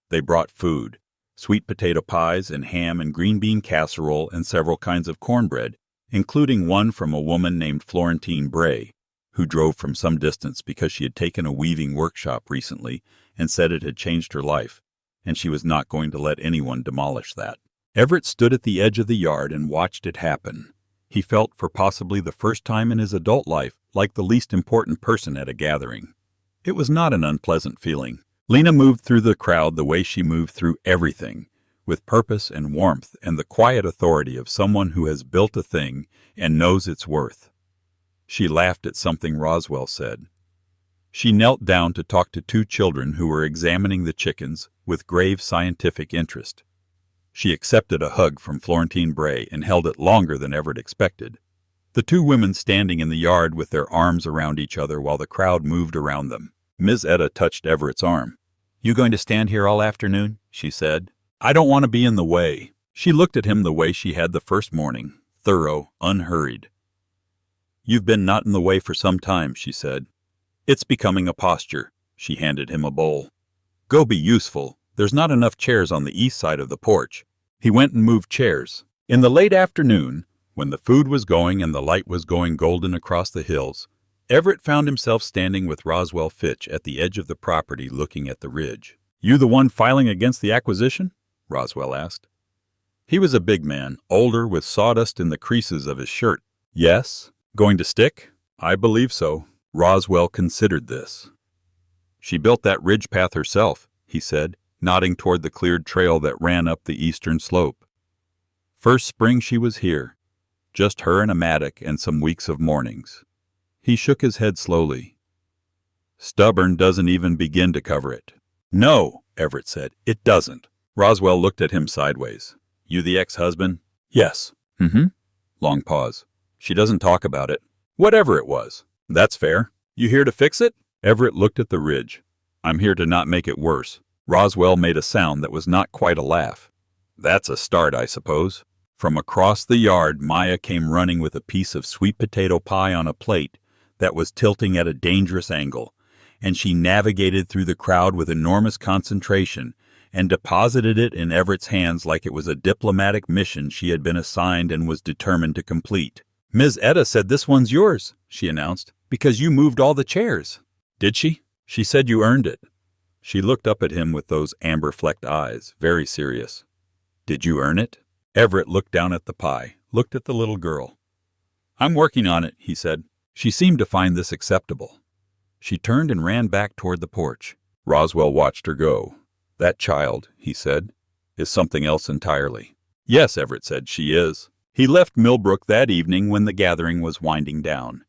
They brought food. Sweet potato pies and ham and green bean casserole and several kinds of cornbread, including one from a woman named Florentine Bray, who drove from some distance because she had taken a weaving workshop recently and said it had changed her life, and she was not going to let anyone demolish that. Everett stood at the edge of the yard and watched it happen. He felt, for possibly the first time in his adult life, like the least important person at a gathering. It was not an unpleasant feeling. Lena moved through the crowd the way she moved through everything, with purpose and warmth and the quiet authority of someone who has built a thing and knows its worth. She laughed at something Roswell said. She knelt down to talk to 2 children who were examining the chickens with grave scientific interest. She accepted a hug from Florentine Bray and held it longer than Everett expected. The 2 women standing in the yard with their arms around each other while the crowd moved around them. Ms. Etta touched Everett's arm. "You going to stand here all afternoon?" she said. "I don't want to be in the way." She looked at him the way she had the first morning, thorough, unhurried. "You've been not in the way for some time," she said. "It's becoming a posture." She handed him a bowl. "Go be useful. There's not enough chairs on the east side of the porch." He went and moved chairs. In the late afternoon, when the food was going and the light was going golden across the hills, Everett found himself standing with Roswell Fitch at the edge of the property looking at the ridge. "You the one filing against the acquisition?" Roswell asked. He was a big man, older, with sawdust in the creases of his shirt. "Yes? Going to stick?" "I believe so." Roswell considered this. "She built that ridge path herself," he said, nodding toward the cleared trail that ran up the eastern slope. "First spring she was here. Just her and a mattock and some weeks of mornings." He shook his head slowly. "Stubborn doesn't even begin to cover it." "No," Everett said, "it doesn't." Roswell looked at him sideways. "You the ex-husband?" "Yes." "Mm-hmm." Long pause. "She doesn't talk about it." "Whatever it was." "That's fair. You here to fix it?" Everett looked at the ridge. "I'm here to not make it worse." Roswell made a sound that was not quite a laugh. "That's a start, I suppose." From across the yard, Maya came running with a piece of sweet potato pie on a plate that was tilting at a dangerous angle, and she navigated through the crowd with enormous concentration and deposited it in Everett's hands like it was a diplomatic mission she had been assigned and was determined to complete. "Ms. Etta said this one's yours," she announced, "because you moved all the chairs." "Did she?" "She said you earned it." She looked up at him with those amber-flecked eyes, very serious. "Did you earn it?" Everett looked down at the pie, looked at the little girl. "I'm working on it," he said. She seemed to find this acceptable. She turned and ran back toward the porch. Roswell watched her go. "That child," he said, "is something else entirely." "Yes," Everett said, "she is." He left Millbrook that evening when the gathering was winding down.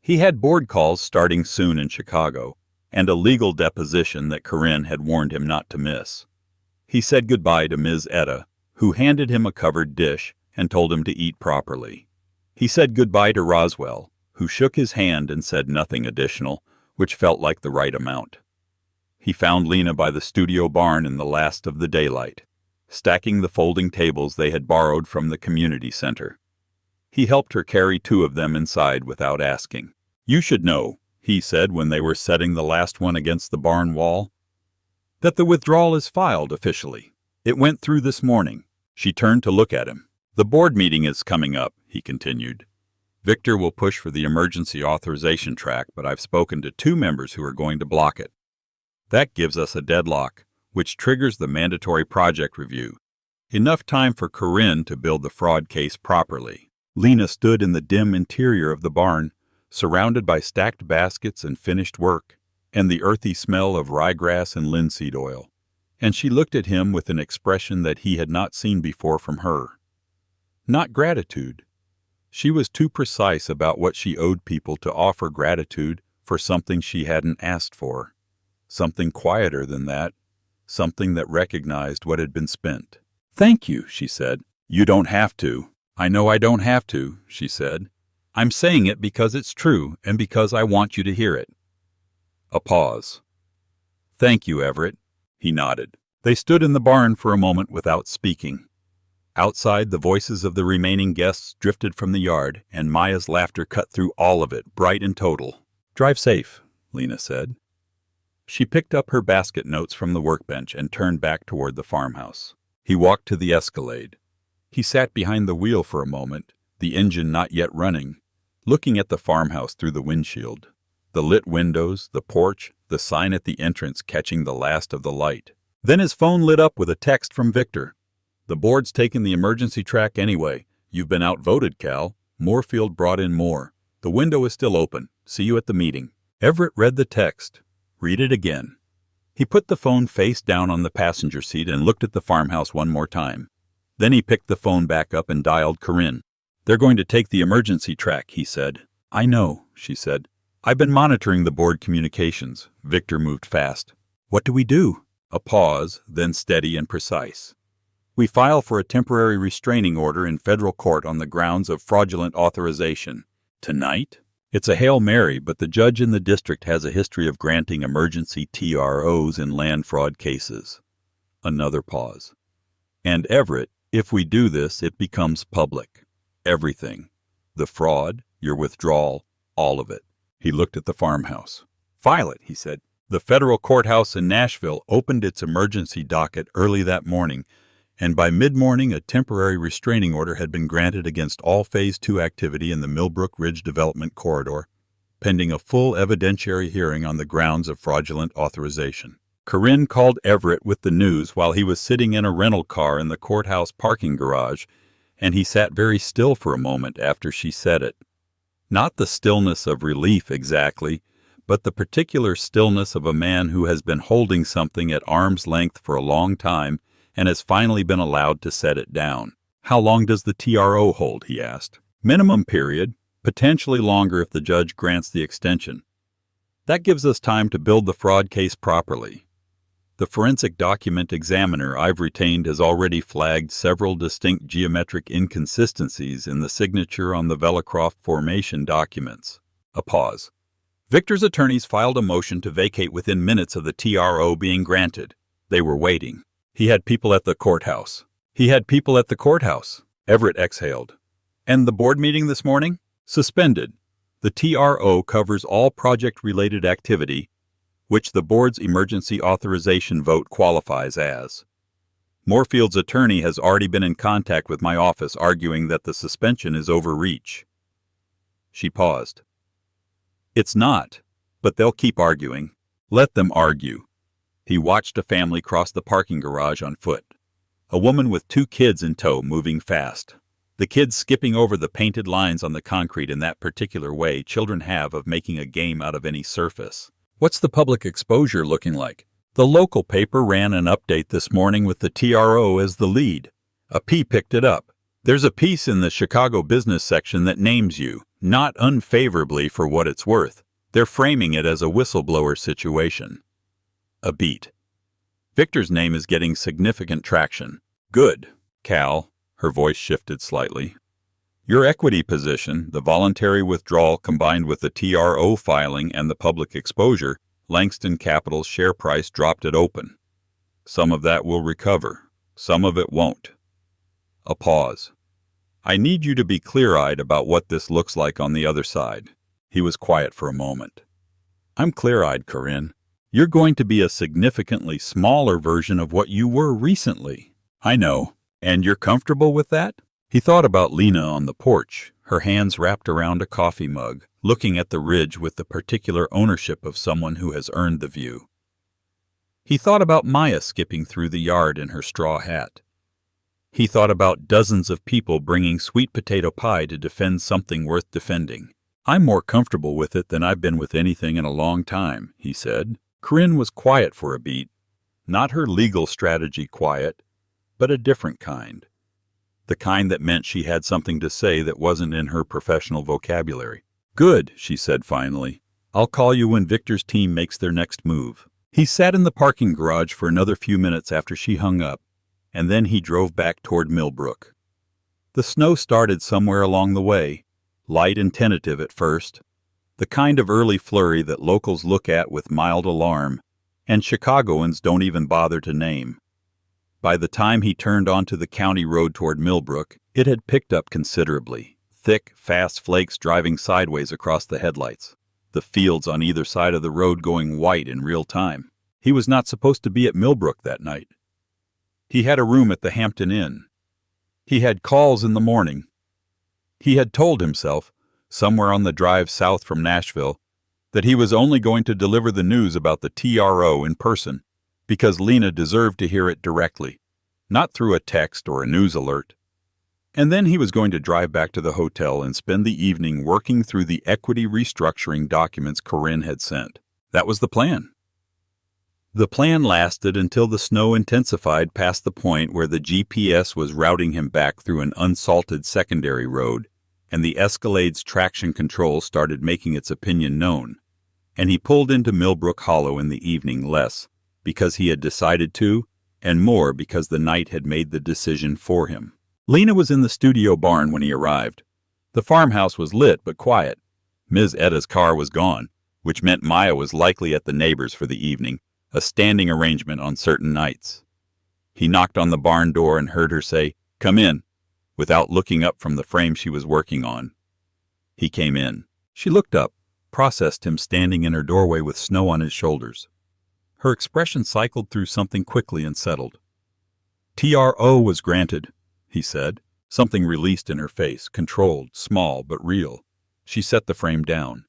He had board calls starting soon in Chicago, and a legal deposition that Corinne had warned him not to miss. He said goodbye to Ms. Etta, who handed him a covered dish and told him to eat properly. He said goodbye to Roswell, who shook his hand and said nothing additional, which felt like the right amount. He found Lena by the studio barn in the last of the daylight, stacking the folding tables they had borrowed from the community center. He helped her carry 2 of them inside without asking. "You should know," he said when they were setting the last one against the barn wall, "that the withdrawal is filed officially. It went through this morning." She turned to look at him. "The board meeting is coming up," he continued. "Victor will push for the emergency authorization track, but I've spoken to 2 members who are going to block it. That gives us a deadlock, which triggers the mandatory project review. Enough time for Corinne to build the fraud case properly." Lena stood in the dim interior of the barn, surrounded by stacked baskets and finished work, and the earthy smell of ryegrass and linseed oil, and she looked at him with an expression that he had not seen before from her. Not gratitude. She was too precise about what she owed people to offer gratitude for something she hadn't asked for. Something quieter than that, something that recognized what had been spent. "Thank you," she said. "You don't have to." "I know I don't have to," she said. "I'm saying it because it's true and because I want you to hear it." A pause. "Thank you, Everett." He nodded. They stood in the barn for a moment without speaking. Outside, the voices of the remaining guests drifted from the yard, and Maya's laughter cut through all of it, bright and total. "Drive safe," Lena said. She picked up her basket notes from the workbench and turned back toward the farmhouse. He walked to the Escalade. He sat behind the wheel for a moment, the engine not yet running, looking at the farmhouse through the windshield. The lit windows, the porch, the sign at the entrance catching the last of the light. Then his phone lit up with a text from Victor. "The board's taken the emergency track anyway. You've been outvoted, Cal. Moorfield brought in more. The window is still open. See you at the meeting." Everett read the text. Read it again. He put the phone face down on the passenger seat and looked at the farmhouse one more time. Then he picked the phone back up and dialed Corinne. "They're going to take the emergency track," he said. "I know," she said. "I've been monitoring the board communications." Victor moved fast. "What do we do?" A pause, then steady and precise. "We file for a temporary restraining order in federal court on the grounds of fraudulent authorization." "Tonight?" "It's a Hail Mary, but the judge in the district has a history of granting emergency TROs in land fraud cases." Another pause. "And Everett, if we do this, it becomes public. Everything. The fraud, your withdrawal, all of it." He looked at the farmhouse. "File it," he said. The federal courthouse in Nashville opened its emergency docket early that morning, and by mid-morning a temporary restraining order had been granted against all Phase 2 activity in the Millbrook Ridge Development Corridor, pending a full evidentiary hearing on the grounds of fraudulent authorization. Corinne called Everett with the news while he was sitting in a rental car in the courthouse parking garage, and he sat very still for a moment after she said it. Not the stillness of relief exactly, but the particular stillness of a man who has been holding something at arm's length for a long time and has finally been allowed to set it down. "How long does the TRO hold?" he asked. "Minimum period, potentially longer if the judge grants the extension. That gives us time to build the fraud case properly. The forensic document examiner I've retained has already flagged several distinct geometric inconsistencies in the signature on the Vellicroft formation documents." A pause. Victor's attorneys filed a motion to vacate within minutes of the TRO being granted. They were waiting. He had people at the courthouse. Everett exhaled. "And the board meeting this morning?" "Suspended. The TRO covers all project-related activity, which the board's emergency authorization vote qualifies as. Moorfield's attorney has already been in contact with my office arguing that the suspension is overreach." She paused. "It's not, but they'll keep arguing. Let them argue." He watched a family cross the parking garage on foot. A woman with 2 kids in tow moving fast. The kids skipping over the painted lines on the concrete in that particular way children have of making a game out of any surface. "What's the public exposure looking like?" The local paper ran an update this morning with the TRO as the lead. A P picked it up. There's a piece in the Chicago business section that names you, not unfavorably for what it's worth. They're framing it as a whistleblower situation. A beat. Victor's name is getting significant traction. Good, Cal. Her voice shifted slightly. Your equity position, the voluntary withdrawal combined with the TRO filing and the public exposure, Langston Capital's share price dropped at open. Some of that will recover. Some of it won't. A pause. I need you to be clear-eyed about what this looks like on the other side. He was quiet for a moment. I'm clear-eyed, Corinne. You're going to be a significantly smaller version of what you were recently. I know. And you're comfortable with that? He thought about Lena on the porch, her hands wrapped around a coffee mug, looking at the ridge with the particular ownership of someone who has earned the view. He thought about Maya skipping through the yard in her straw hat. He thought about dozens of people bringing sweet potato pie to defend something worth defending. I'm more comfortable with it than I've been with anything in a long time, he said. Corinne was quiet for a beat. Not her legal strategy quiet, but a different kind. The kind that meant she had something to say that wasn't in her professional vocabulary. Good, she said finally. I'll call you when Victor's team makes their next move. He sat in the parking garage for another few minutes after she hung up, and then he drove back toward Millbrook. The snow started somewhere along the way, light and tentative at first, the kind of early flurry that locals look at with mild alarm, and Chicagoans don't even bother to name. By the time he turned onto the county road toward Millbrook, it had picked up considerably. Thick, fast flakes driving sideways across the headlights. The fields on either side of the road going white in real time. He was not supposed to be at Millbrook that night. He had a room at the Hampton Inn. He had calls in the morning. He had told himself, somewhere on the drive south from Nashville, that he was only going to deliver the news about the TRO in person, because Lena deserved to hear it directly, not through a text or a news alert. And then he was going to drive back to the hotel and spend the evening working through the equity restructuring documents Corinne had sent. That was the plan. The plan lasted until the snow intensified past the point where the GPS was routing him back through an unsalted secondary road, and the Escalade's traction control started making its opinion known, and he pulled into Millbrook Hollow in the evening less because he had decided to, and more because the night had made the decision for him. Lena was in the studio barn when he arrived. The farmhouse was lit but quiet. Ms. Etta's car was gone, which meant Maya was likely at the neighbors for the evening, a standing arrangement on certain nights. He knocked on the barn door and heard her say, "Come in," without looking up from the frame she was working on. He came in. She looked up, processed him standing in her doorway with snow on his shoulders. Her expression cycled through something quickly and settled. "TRO was granted," he said. Something released in her face, controlled, small, but real. She set the frame down.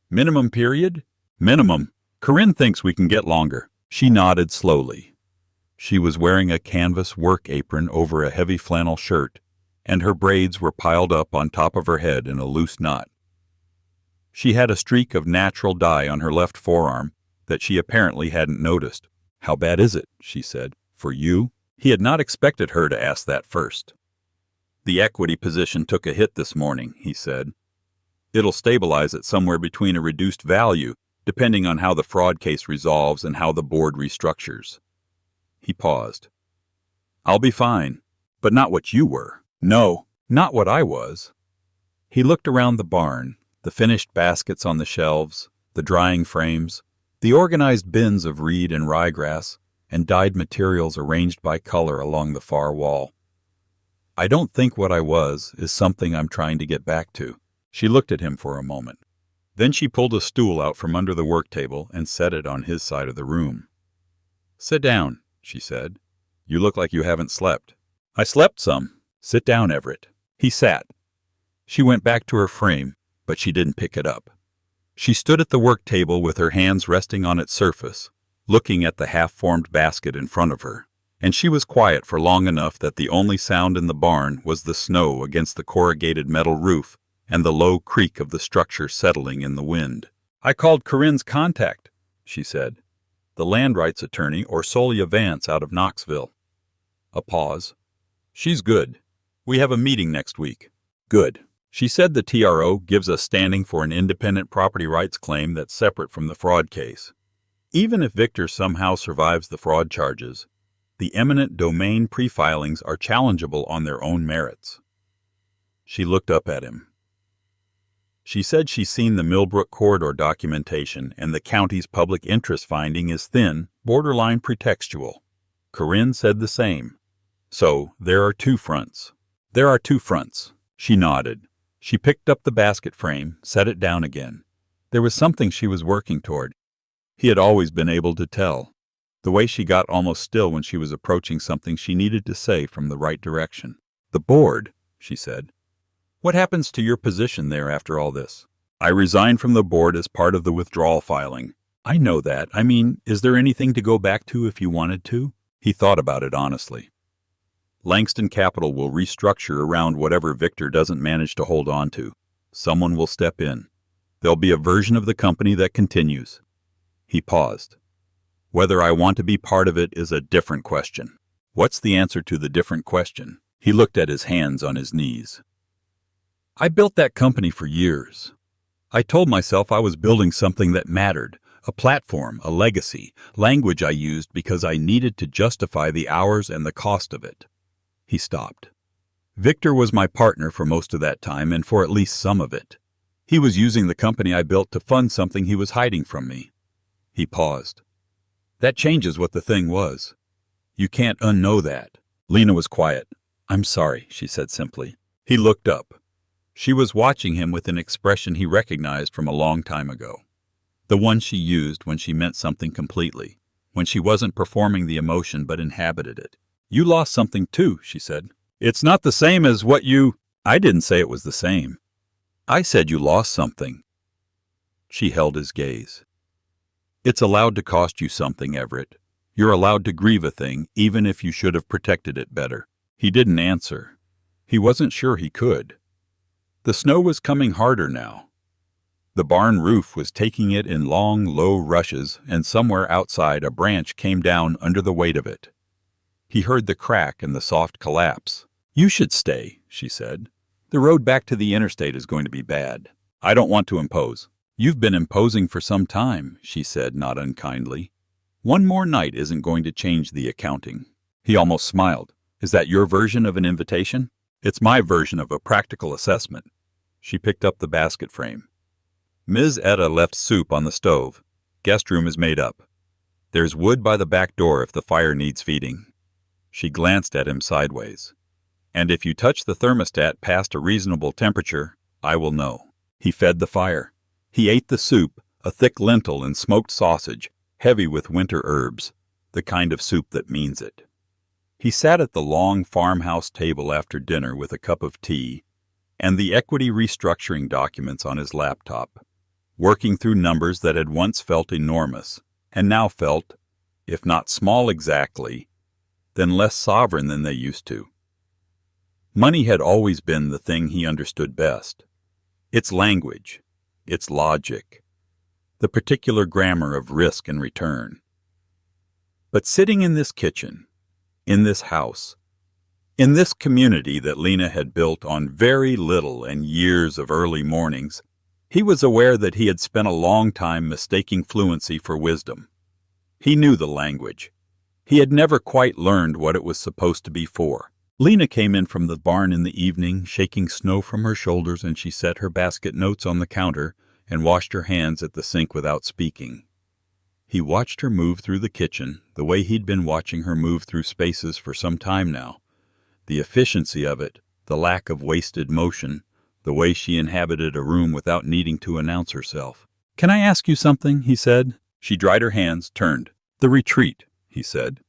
"Minimum period?" "Minimum. Corinne thinks we can get longer." She nodded slowly. She was wearing a canvas work apron over a heavy flannel shirt, and her braids were piled up on top of her head in a loose knot. She had a streak of natural dye on her left forearm that she apparently hadn't noticed. "How bad is it?" she said. "For you?" He had not expected her to ask that first. "The equity position took a hit this morning," he said. "It'll stabilize at somewhere between a reduced value, depending on how the fraud case resolves and how the board restructures." He paused. "I'll be fine, but not what you were." "No, not what I was." He looked around the barn, the finished baskets on the shelves, the drying frames, the organized bins of reed and ryegrass, and dyed materials arranged by color along the far wall. "I don't think what I was is something I'm trying to get back to." She looked at him for a moment. Then she pulled a stool out from under the work table and set it on his side of the room. "Sit down," she said. "You look like you haven't slept." "I slept some. Sit down, Everett." He sat. She went back to her frame, but she didn't pick it up. She stood at the work table with her hands resting on its surface, looking at the half-formed basket in front of her, and she was quiet for long enough that the only sound in the barn was the snow against the corrugated metal roof and the low creak of the structure settling in the wind. "I called Corinne's contact," she said, "the land rights attorney Orsolia Vance out of Knoxville." A pause. "She's good. We have a meeting next week. Good. She said the TRO gives us standing for an independent property rights claim that's separate from the fraud case. Even if Victor somehow survives the fraud charges, the eminent domain pre-filings are challengeable on their own merits. She looked up at him. She said she's seen the Millbrook corridor documentation and the county's public interest finding is thin, borderline pretextual. Corinne said the same. So, there are two fronts. There are two fronts. She nodded. She picked up the basket frame, set it down again. There was something she was working toward. He had always been able to tell. The way she got almost still when she was approaching something she needed to say from the right direction. The board, she said. What happens to your position there after all this? I resigned from the board as part of the withdrawal filing. I know that. I mean, is there anything to go back to if you wanted to? He thought about it honestly. Langston Capital will restructure around whatever Victor doesn't manage to hold on to. Someone will step in. There'll be a version of the company that continues. He paused. Whether I want to be part of it is a different question. What's the answer to the different question? He looked at his hands on his knees. I built that company for years. I told myself I was building something that mattered, a platform, a legacy, language I used because I needed to justify the hours and the cost of it. He stopped. Victor was my partner for most of that time and for at least some of it. He was using the company I built to fund something he was hiding from me. He paused. That changes what the thing was. You can't unknow that. Lena was quiet. I'm sorry, she said simply. He looked up. She was watching him with an expression he recognized from a long time ago. The one she used when she meant something completely, when she wasn't performing the emotion but inhabited it. You lost something too, she said. It's not the same as what you... I didn't say it was the same. I said you lost something. She held his gaze. It's allowed to cost you something, Everett. You're allowed to grieve a thing, even if you should have protected it better. He didn't answer. He wasn't sure he could. The snow was coming harder now. The barn roof was taking it in long, low rushes, and somewhere outside a branch came down under the weight of it. He heard the crack and the soft collapse. You should stay, she said. The road back to the interstate is going to be bad. I don't want to impose. You've been imposing for some time, she said, not unkindly. One more night isn't going to change the accounting. He almost smiled. Is that your version of an invitation? It's my version of a practical assessment. She picked up the basket frame. Ms. Etta left soup on the stove. Guest room is made up. There's wood by the back door if the fire needs feeding. She glanced at him sideways. And if you touch the thermostat past a reasonable temperature, I will know. He fed the fire. He ate the soup, a thick lentil and smoked sausage, heavy with winter herbs, the kind of soup that means it. He sat at the long farmhouse table after dinner with a cup of tea and the equity restructuring documents on his laptop, working through numbers that had once felt enormous and now felt, if not small exactly, then less sovereign than they used to. Money had always been the thing he understood best. Its language, its logic, the particular grammar of risk and return. But sitting in this kitchen, in this house, in this community that Lena had built on very little and years of early mornings, he was aware that he had spent a long time mistaking fluency for wisdom. He knew the language. He had never quite learned what it was supposed to be for. Lena came in from the barn in the evening, shaking snow from her shoulders, and she set her basket notes on the counter and washed her hands at the sink without speaking. He watched her move through the kitchen, the way he'd been watching her move through spaces for some time now. The efficiency of it, the lack of wasted motion, the way she inhabited a room without needing to announce herself. Can I ask you something? He said. She dried her hands, turned. The retreat, he said.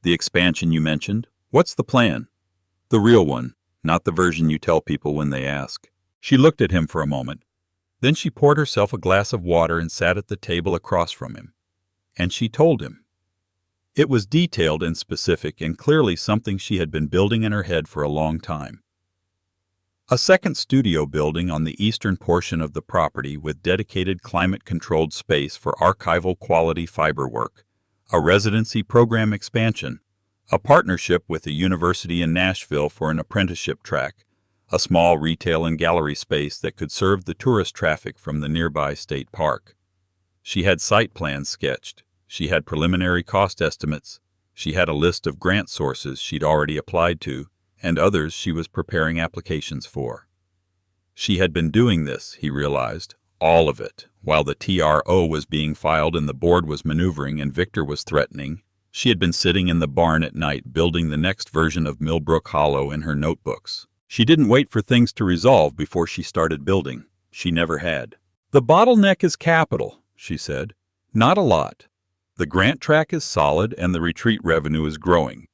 The expansion you mentioned. What's the plan? The real one, not the version you tell people when they ask. She looked at him for a moment. Then she poured herself a glass of water and sat at the table across from him. And she told him. It was detailed and specific and clearly something she had been building in her head for a long time. A second studio building on the eastern portion of the property with dedicated climate-controlled space for archival quality fiber work, a residency program expansion, A partnership with a university in Nashville for an apprenticeship track, a small retail and gallery space that could serve the tourist traffic from the nearby state park. She had site plans sketched. She had preliminary cost estimates. She had a list of grant sources she'd already applied to, and others she was preparing applications for. She had been doing this, he realized, all of it, while the TRO was being filed and the board was maneuvering and Victor was threatening. She had been sitting in the barn at night building the next version of Millbrook Hollow in her notebooks. She didn't wait for things to resolve before she started building. She never had. "The bottleneck is capital," she said. "Not a lot. The grant track is solid and the retreat revenue is growing.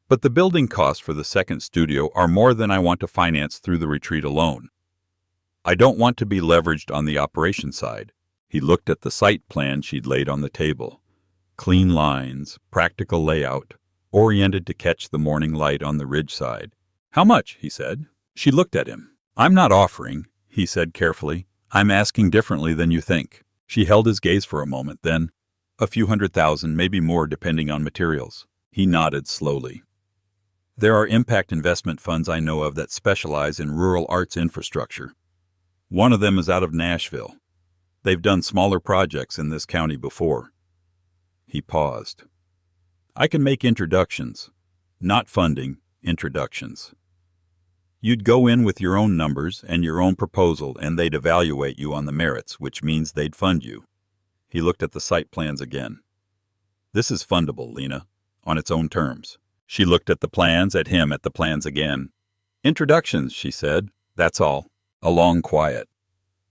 But the building costs for the second studio are more than I want to finance through the retreat alone. I don't want to be leveraged on the operation side." He looked at the site plan she'd laid on the table. Clean lines, practical layout, oriented to catch the morning light on the ridge side. "How much?" he said. She looked at him. "I'm not offering," he said carefully. "I'm asking differently than you think." She held his gaze for a moment, then, "A few $100,000, maybe more depending on materials." He nodded slowly. "There are impact investment funds I know of that specialize in rural arts infrastructure. One of them is out of Nashville. They've done smaller projects in this county before." He paused. "I can make introductions. Not funding, introductions. You'd go in with your own numbers and your own proposal, and they'd evaluate you on the merits, which means they'd fund you." He looked at the site plans again. "This is fundable, Lena, on its own terms." She looked at the plans, at him, at the plans again. "Introductions," she said. "That's all." A long quiet.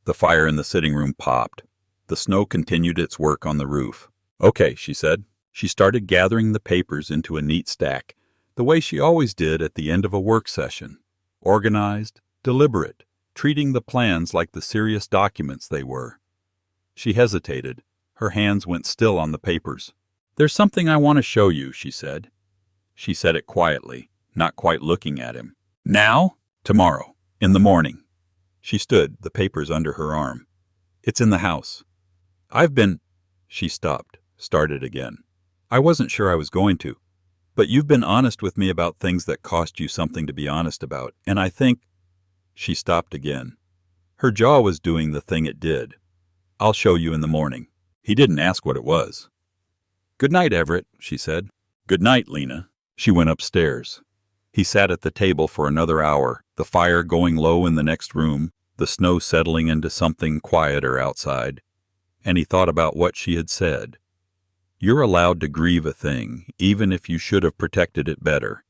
The fire in the sitting room popped. The snow continued its work on the roof. "Okay," she said. She started gathering the papers into a neat stack, the way she always did at the end of a work session. Organized, deliberate, treating the plans like the serious documents they were. She hesitated. Her hands went still on the papers. "There's something I want to show you," she said. She said it quietly, not quite looking at him. "Now?" "Tomorrow. In the morning." She stood, the papers under her arm. "It's in the house. I've been—" She stopped, started again. "I wasn't sure I was going to. But you've been honest with me about things that cost you something to be honest about, and I think—" She stopped again. Her jaw was doing the thing it did. "I'll show you in the morning." He didn't ask what it was. "Good night, Everett," she said. "Good night, Lena." She went upstairs. He sat at the table for another hour, the fire going low in the next room, the snow settling into something quieter outside, and he thought about what she had said. You're allowed to grieve a thing, even if you should have protected it better.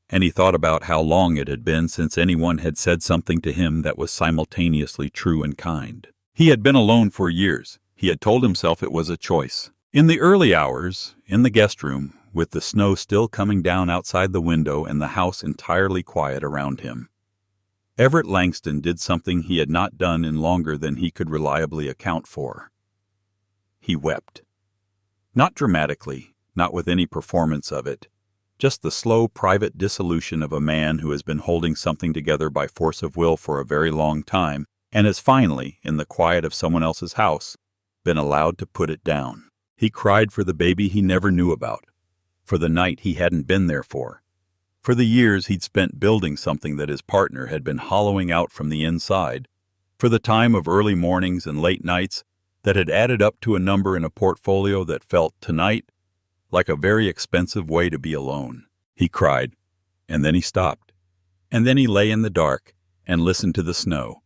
And he thought about how long it had been since anyone had said something to him that was simultaneously true and kind. He had been alone for years. He had told himself it was a choice. In the early hours, in the guest room, with the snow still coming down outside the window and the house entirely quiet around him, Everett Langston did something he had not done in longer than he could reliably account for. He wept. Not dramatically, not with any performance of it, just the slow private dissolution of a man who has been holding something together by force of will for a very long time and has finally, in the quiet of someone else's house, been allowed to put it down. He cried for the baby he never knew about, for the night he hadn't been there for the years he'd spent building something that his partner had been hollowing out from the inside, for the time of early mornings and late nights that had added up to a number in a portfolio that felt, tonight, like a very expensive way to be alone. He cried, and then he stopped, and then he lay in the dark and listened to the snow.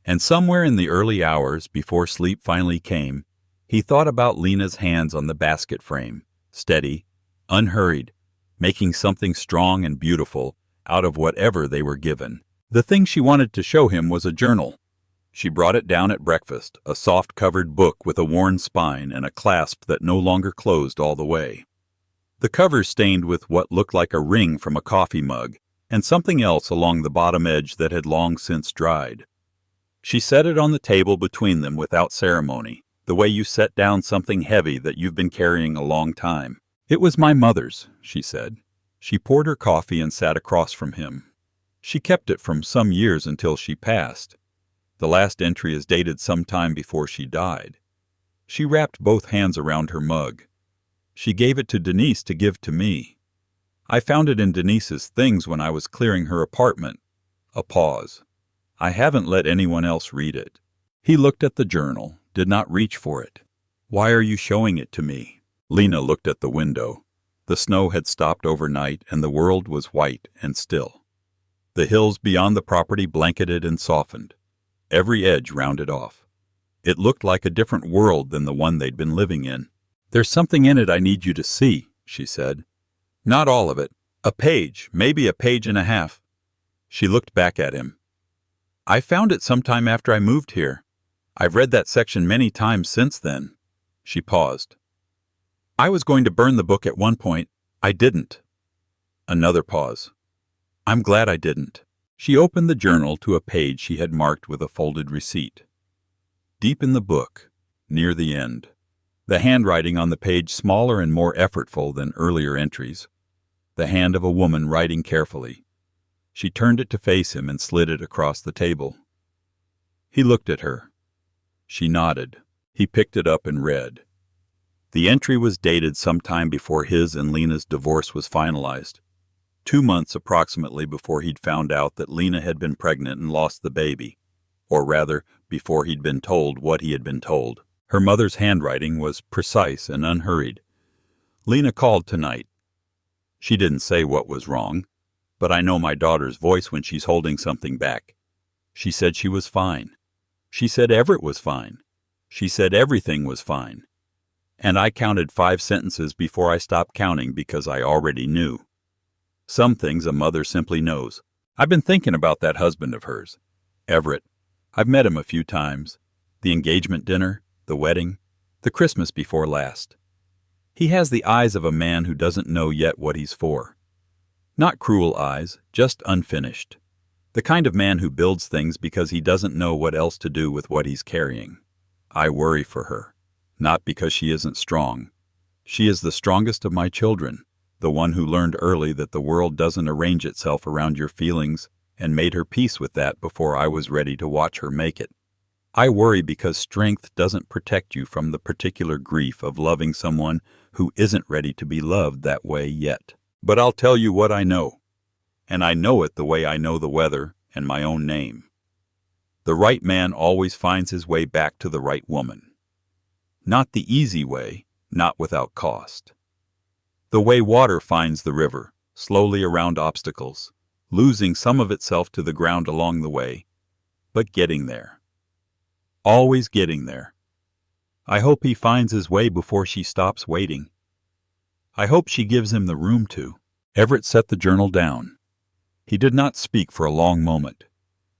And somewhere in the early hours before sleep finally came, he thought about Lena's hands on the basket frame, steady, unhurried, making something strong and beautiful out of whatever they were given. The thing she wanted to show him was a journal. She brought it down at breakfast, a soft-covered book with a worn spine and a clasp that no longer closed all the way. The cover stained with what looked like a ring from a coffee mug, and something else along the bottom edge that had long since dried. She set it on the table between them without ceremony, the way you set down something heavy that you've been carrying a long time. "It was my mother's," she said. She poured her coffee and sat across from him. She kept it from some years until she passed. The last entry is dated some time before she died. She wrapped both hands around her mug. She gave it to Denise to give to me. I found it in Denise's things when I was clearing her apartment. A pause. I haven't let anyone else read it. He looked at the journal, did not reach for it. Why are you showing it to me? Lena looked at the window. The snow had stopped overnight and the world was white and still. The hills beyond the property blanketed and softened, every edge rounded off. It looked like a different world than the one they'd been living in. There's something in it I need you to see, she said. Not all of it. A page, maybe a page and a half. She looked back at him. I found it sometime after I moved here. I've read that section many times since then. She paused. I was going to burn the book at one point. I didn't. Another pause. I'm glad I didn't. She opened the journal to a page she had marked with a folded receipt. Deep in the book, near the end, the handwriting on the page smaller and more effortful than earlier entries, the hand of a woman writing carefully. She turned it to face him and slid it across the table. He looked at her. She nodded. He picked it up and read. The entry was dated sometime before his and Lena's divorce was finalized. 2 months approximately before he'd found out that Lena had been pregnant and lost the baby. Or rather, before he'd been told what he had been told. Her mother's handwriting was precise and unhurried. Lena called tonight. She didn't say what was wrong, but I know my daughter's voice when she's holding something back. She said she was fine. She said Everett was fine. She said everything was fine. And I counted 5 sentences before I stopped counting because I already knew. Some things a mother simply knows. I've been thinking about that husband of hers, Everett. I've met him a few times. The engagement dinner, the wedding, the Christmas before last. He has the eyes of a man who doesn't know yet what he's for. Not cruel eyes, just unfinished. The kind of man who builds things because he doesn't know what else to do with what he's carrying. I worry for her, not because she isn't strong. She is the strongest of my children, the one who learned early that the world doesn't arrange itself around your feelings and made her peace with that before I was ready to watch her make it. I worry because strength doesn't protect you from the particular grief of loving someone who isn't ready to be loved that way yet. But I'll tell you what I know, and I know it the way I know the weather and my own name. The right man always finds his way back to the right woman. Not the easy way, not without cost. The way water finds the river, slowly around obstacles, losing some of itself to the ground along the way, but getting there. Always getting there. I hope he finds his way before she stops waiting. I hope she gives him the room to. Everett set the journal down. He did not speak for a long moment.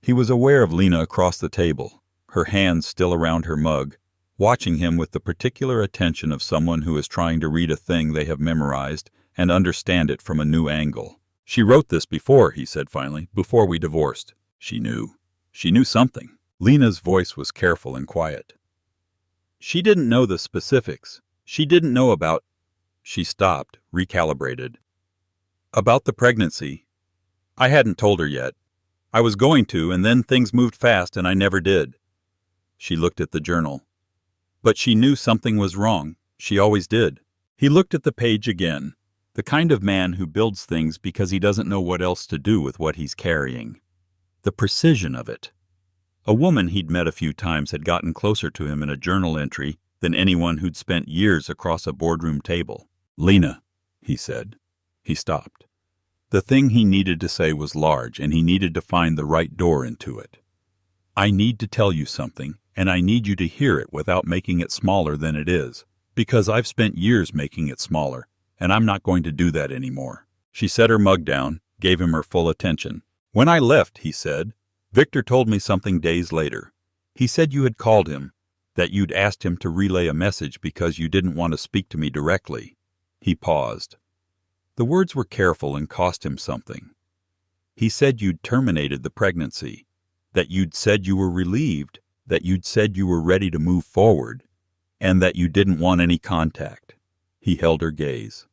He was aware of Lena across the table, her hands still around her mug, watching him with the particular attention of someone who is trying to read a thing they have memorized and understand it from a new angle. She wrote this before, he said finally, before we divorced. She knew. She knew something. Lena's voice was careful and quiet. She didn't know the specifics. She didn't know about... She stopped, recalibrated. About the pregnancy. I hadn't told her yet. I was going to, and then things moved fast and I never did. She looked at the journal. But she knew something was wrong. She always did. He looked at the page again. The kind of man who builds things because he doesn't know what else to do with what he's carrying. The precision of it. A woman he'd met a few times had gotten closer to him in a journal entry than anyone who'd spent years across a boardroom table. Lena, he said. He stopped. The thing he needed to say was large, and he needed to find the right door into it. I need to tell you something, and I need you to hear it without making it smaller than it is, because I've spent years making it smaller, and I'm not going to do that anymore. She set her mug down, gave him her full attention. When I left, he said, Victor told me something days later. He said you had called him, that you'd asked him to relay a message because you didn't want to speak to me directly. He paused. The words were careful and cost him something. He said you'd terminated the pregnancy, that you'd said you were relieved, that you'd said you were ready to move forward, and that you didn't want any contact. He held her gaze.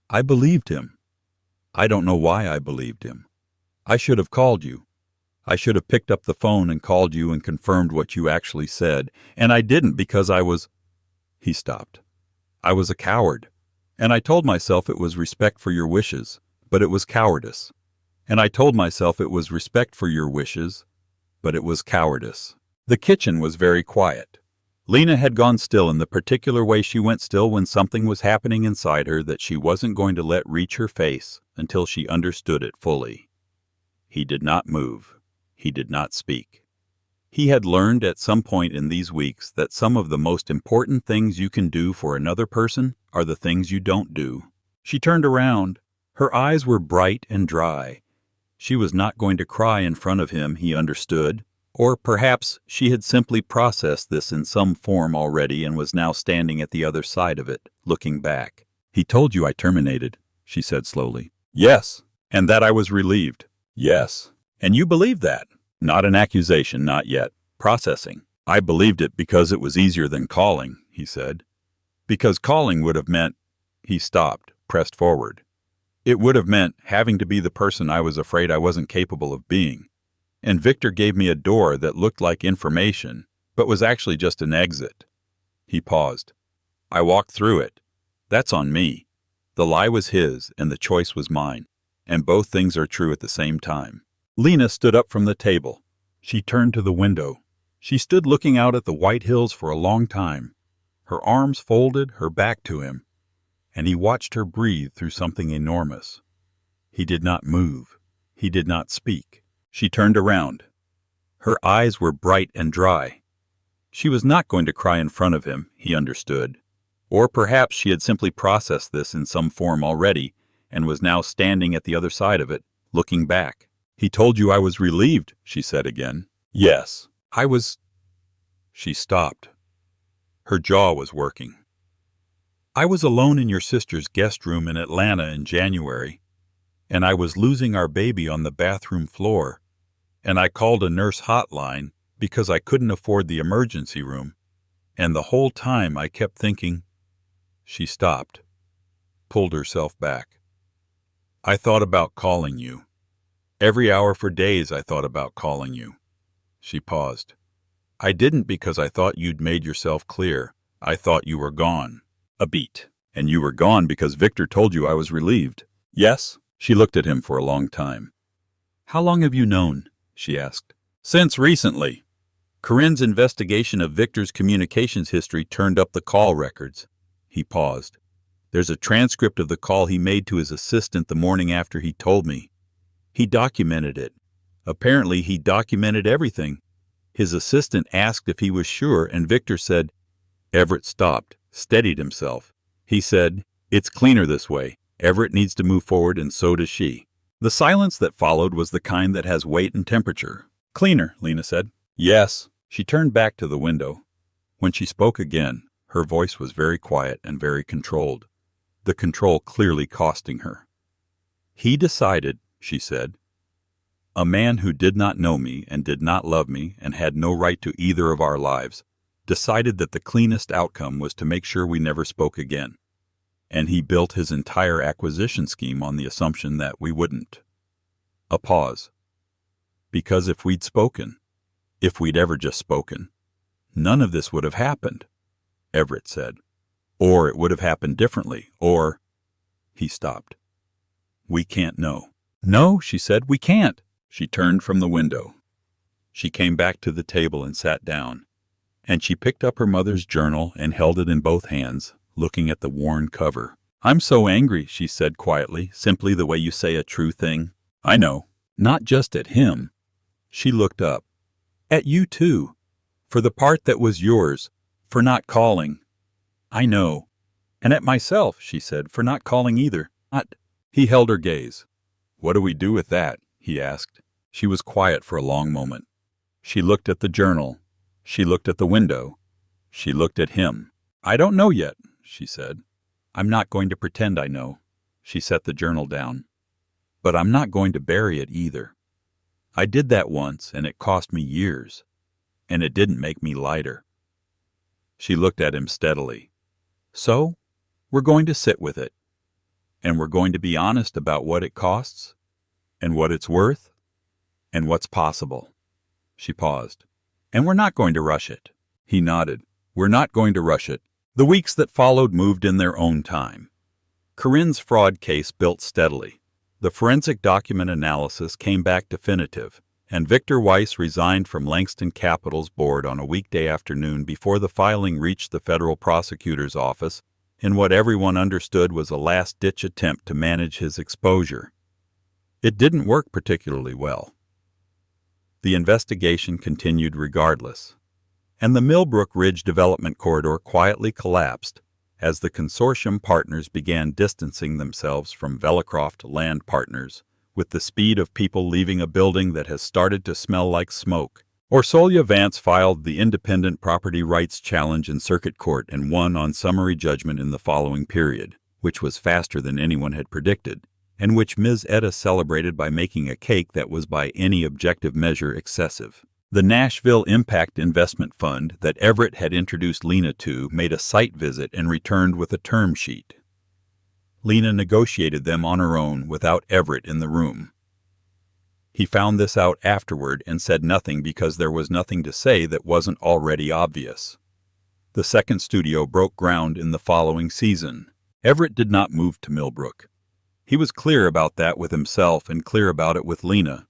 I believed him. I don't know why I believed him. I should have called you. I should have picked up the phone and called you and confirmed what you actually said, and I didn't because I was... He stopped. I was a coward. And I told myself it was respect for your wishes, but it was cowardice. And I told myself it was respect for your wishes, but it was cowardice. The kitchen was very quiet. Lena had gone still in the particular way she went still when something was happening inside her that she wasn't going to let reach her face until she understood it fully. He did not move. He did not speak. He had learned at some point in these weeks that some of the most important things you can do for another person are the things you don't do. She turned around. Her eyes were bright and dry. She was not going to cry in front of him, he understood. Or perhaps she had simply processed this in some form already and was now standing at the other side of it, looking back. He told you I terminated, she said slowly. Yes. And that I was relieved. Yes. And you believed that? Not an accusation, not yet. Processing. I believed it because it was easier than calling, he said. Because calling would have meant... He stopped, pressed forward. It would have meant having to be the person I was afraid I wasn't capable of being. And Victor gave me a door that looked like information, but was actually just an exit. He paused. I walked through it. That's on me. The lie was his, and the choice was mine. And both things are true at the same time. Lena stood up from the table. She turned to the window. She stood looking out at the white hills for a long time, her arms folded, her back to him, and he watched her breathe through something enormous. He did not move. He did not speak. She turned around. Her eyes were bright and dry. She was not going to cry in front of him, he understood. Or perhaps she had simply processed this in some form already and was now standing at the other side of it, looking back. He told you I was relieved, she said again. Yes, I was... She stopped. Her jaw was working. I was alone in your sister's guest room in Atlanta in January, and I was losing our baby on the bathroom floor, and I called a nurse hotline because I couldn't afford the emergency room, and the whole time I kept thinking... She stopped, pulled herself back. I thought about calling you. Every hour for days I thought about calling you. She paused. I didn't because I thought you'd made yourself clear. I thought you were gone. A beat. And you were gone because Victor told you I was relieved. Yes? She looked at him for a long time. How long have you known? She asked. Since recently. Corinne's investigation of Victor's communications history turned up the call records. He paused. There's a transcript of the call he made to his assistant the morning after he told me. He documented it. Apparently he documented everything. His assistant asked if he was sure, and Victor said... Everett stopped, steadied himself. He said, It's cleaner this way. Everett needs to move forward, and so does she. The silence that followed was the kind that has weight and temperature. Cleaner, Lena said. Yes. She turned back to the window. When she spoke again, her voice was very quiet and very controlled, the control clearly costing her. He decided, she said. A man who did not know me and did not love me and had no right to either of our lives decided that the cleanest outcome was to make sure we never spoke again. And he built his entire acquisition scheme on the assumption that we wouldn't. A pause. Because if we'd spoken, if we'd ever just spoken, none of this would have happened, Everett said. Or it would have happened differently, or... He stopped. We can't know. No, she said, we can't. She turned from the window. She came back to the table and sat down, and she picked up her mother's journal and held it in both hands, looking at the worn cover. I'm so angry, she said quietly, simply the way you say a true thing. I know. Not just at him. She looked up. At you too. For the part that was yours. For not calling. I know. And at myself, she said, for not calling either. Not... He held her gaze. What do we do with that? He asked. She was quiet for a long moment. She looked at the journal. She looked at the window. She looked at him. I don't know yet, she said. I'm not going to pretend I know. She set the journal down. But I'm not going to bury it either. I did that once, and it cost me years. And it didn't make me lighter. She looked at him steadily. So, we're going to sit with it. And we're going to be honest about what it costs, and what it's worth, and what's possible. She paused. And we're not going to rush it. He nodded. We're not going to rush it. The weeks that followed moved in their own time. Corinne's fraud case built steadily. The forensic document analysis came back definitive, and Victor Weiss resigned from Langston Capital's board on a weekday afternoon before the filing reached the federal prosecutor's office in what everyone understood was a last-ditch attempt to manage his exposure. It didn't work particularly well. The investigation continued regardless, and the Millbrook Ridge Development Corridor quietly collapsed as the consortium partners began distancing themselves from Vellicroft Land Partners with the speed of people leaving a building that has started to smell like smoke. Orsolia Vance filed the independent property rights challenge in circuit court and won on summary judgment in the following period, which was faster than anyone had predicted, and which Ms. Etta celebrated by making a cake that was by any objective measure excessive. The Nashville Impact Investment Fund that Everett had introduced Lena to made a site visit and returned with a term sheet. Lena negotiated them on her own without Everett in the room. He found this out afterward and said nothing because there was nothing to say that wasn't already obvious. The second studio broke ground in the following season. Everett did not move to Millbrook. He was clear about that with himself and clear about it with Lena.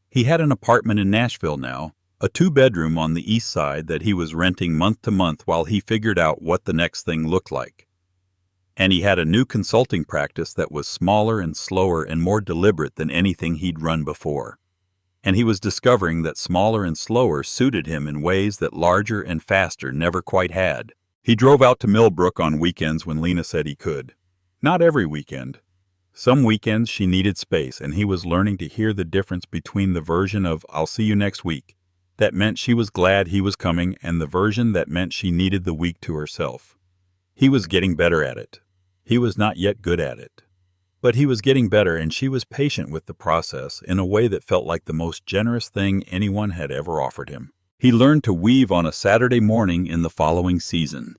He had an apartment in Nashville now, a 2-bedroom on the east side that he was renting month to month while he figured out what the next thing looked like. And he had a new consulting practice that was smaller and slower and more deliberate than anything he'd run before. And he was discovering that smaller and slower suited him in ways that larger and faster never quite had. He drove out to Millbrook on weekends when Lena said he could. Not every weekend. Some weekends she needed space, and he was learning to hear the difference between the version of "I'll see you next week" that meant she was glad he was coming and the version that meant she needed the week to herself. He was getting better at it. He was not yet good at it. But he was getting better, and she was patient with the process in a way that felt like the most generous thing anyone had ever offered him. He learned to weave on a Saturday morning in the following season.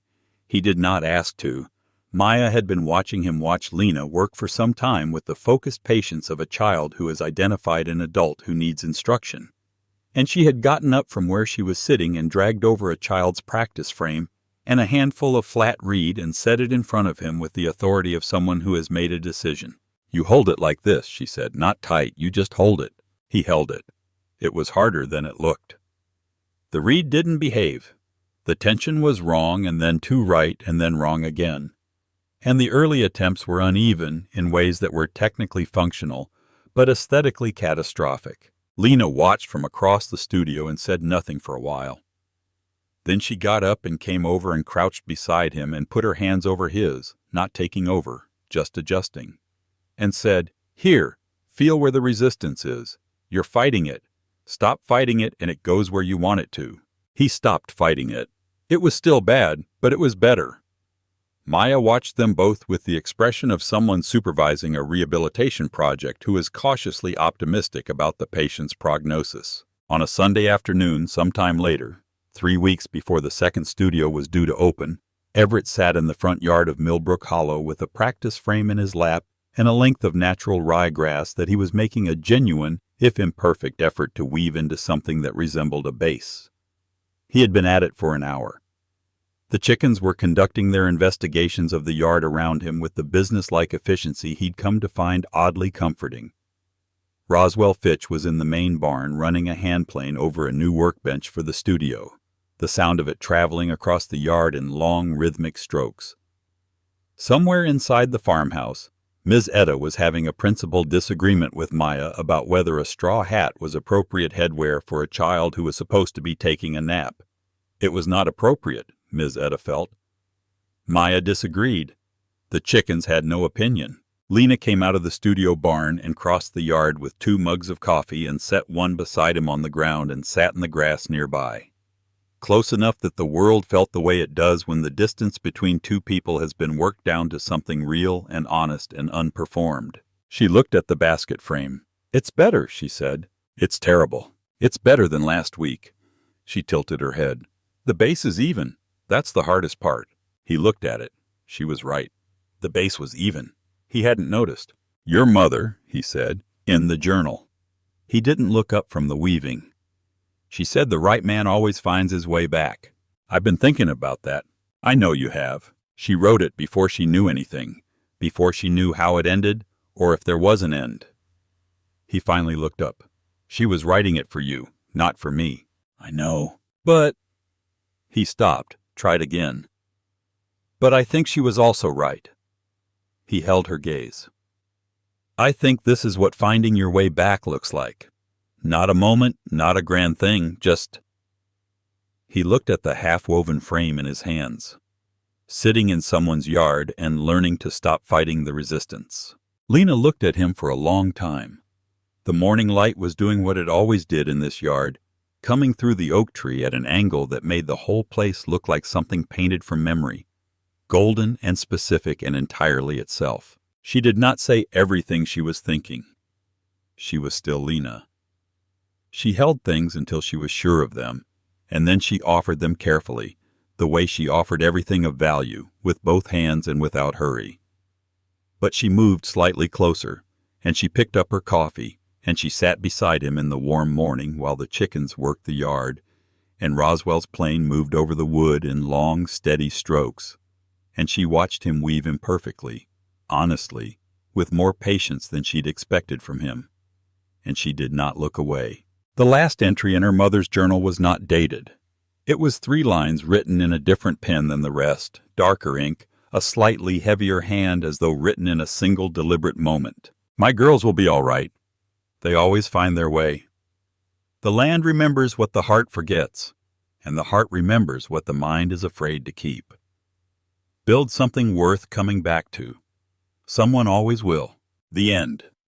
He did not ask to. Maya had been watching him watch Lena work for some time with the focused patience of a child who has identified an adult who needs instruction. And she had gotten up from where she was sitting and dragged over a child's practice frame and a handful of flat reed and set it in front of him with the authority of someone who has made a decision. "You hold it like this," she said, "not tight, you just hold it." He held it. It was harder than it looked. The reed didn't behave. The tension was wrong and then too right and then wrong again. And the early attempts were uneven in ways that were technically functional, but aesthetically catastrophic. Lena watched from across the studio and said nothing for a while. Then she got up and came over and crouched beside him and put her hands over his, not taking over, just adjusting, and said, "Here, feel where the resistance is. You're fighting it. Stop fighting it and it goes where you want it to." He stopped fighting it. It was still bad, but it was better. Maya watched them both with the expression of someone supervising a rehabilitation project who is cautiously optimistic about the patient's prognosis. On a Sunday afternoon, sometime later, 3 weeks before the second studio was due to open, Everett sat in the front yard of Millbrook Hollow with a practice frame in his lap and a length of natural ryegrass that he was making a genuine, if imperfect, effort to weave into something that resembled a base. He had been at it for an hour. The chickens were conducting their investigations of the yard around him with the business-like efficiency he'd come to find oddly comforting. Roswell Fitch was in the main barn running a handplane over a new workbench for the studio, the sound of it traveling across the yard in long, rhythmic strokes. Somewhere inside the farmhouse, Ms. Etta was having a principal disagreement with Maya about whether a straw hat was appropriate headwear for a child who was supposed to be taking a nap. It was not appropriate, Ms. Etta felt. Maya disagreed. The chickens had no opinion. Lena came out of the studio barn and crossed the yard with 2 mugs of coffee and set one beside him on the ground and sat in the grass nearby. Close enough that the world felt the way it does when the distance between 2 people has been worked down to something real and honest and unperformed. She looked at the basket frame. "It's better," she said. "It's terrible. It's better than last week." She tilted her head. "The base is even. That's the hardest part." He looked at it. She was right. The base was even. He hadn't noticed. "Your mother," he said, "in the journal." He didn't look up from the weaving. "She said the right man always finds his way back. I've been thinking about that." "I know you have. She wrote it before she knew anything. before she knew how it ended or if there was an end. He finally looked up. She was writing it for you, not for me. I know. But... He stopped, tried again. But I think she was also right. He held her gaze. I think this is what finding your way back looks like. Not a moment, not a grand thing, just... He looked at the half-woven frame in his hands. Sitting in someone's yard and learning to stop fighting the resistance. Lena looked at him for a long time. The morning light was doing what it always did in this yard, coming through the oak tree at an angle that made the whole place look like something painted from memory, golden and specific and entirely itself. She did not say everything she was thinking. She was still Lena. She held things until she was sure of them, and then she offered them carefully, the way she offered everything of value, with both hands and without hurry. But she moved slightly closer, and she picked up her coffee, and she sat beside him in the warm morning while the chickens worked the yard, and Roswell's plane moved over the wood in long, steady strokes, and she watched him weave imperfectly, honestly, with more patience than she'd expected from him, and she did not look away. The last entry in her mother's journal was not dated. It was 3 lines written in a different pen than the rest, darker ink, a slightly heavier hand as though written in a single deliberate moment. My girls will be all right. They always find their way. The land remembers what the heart forgets, and the heart remembers what the mind is afraid to keep. Build something worth coming back to. Someone always will. The end.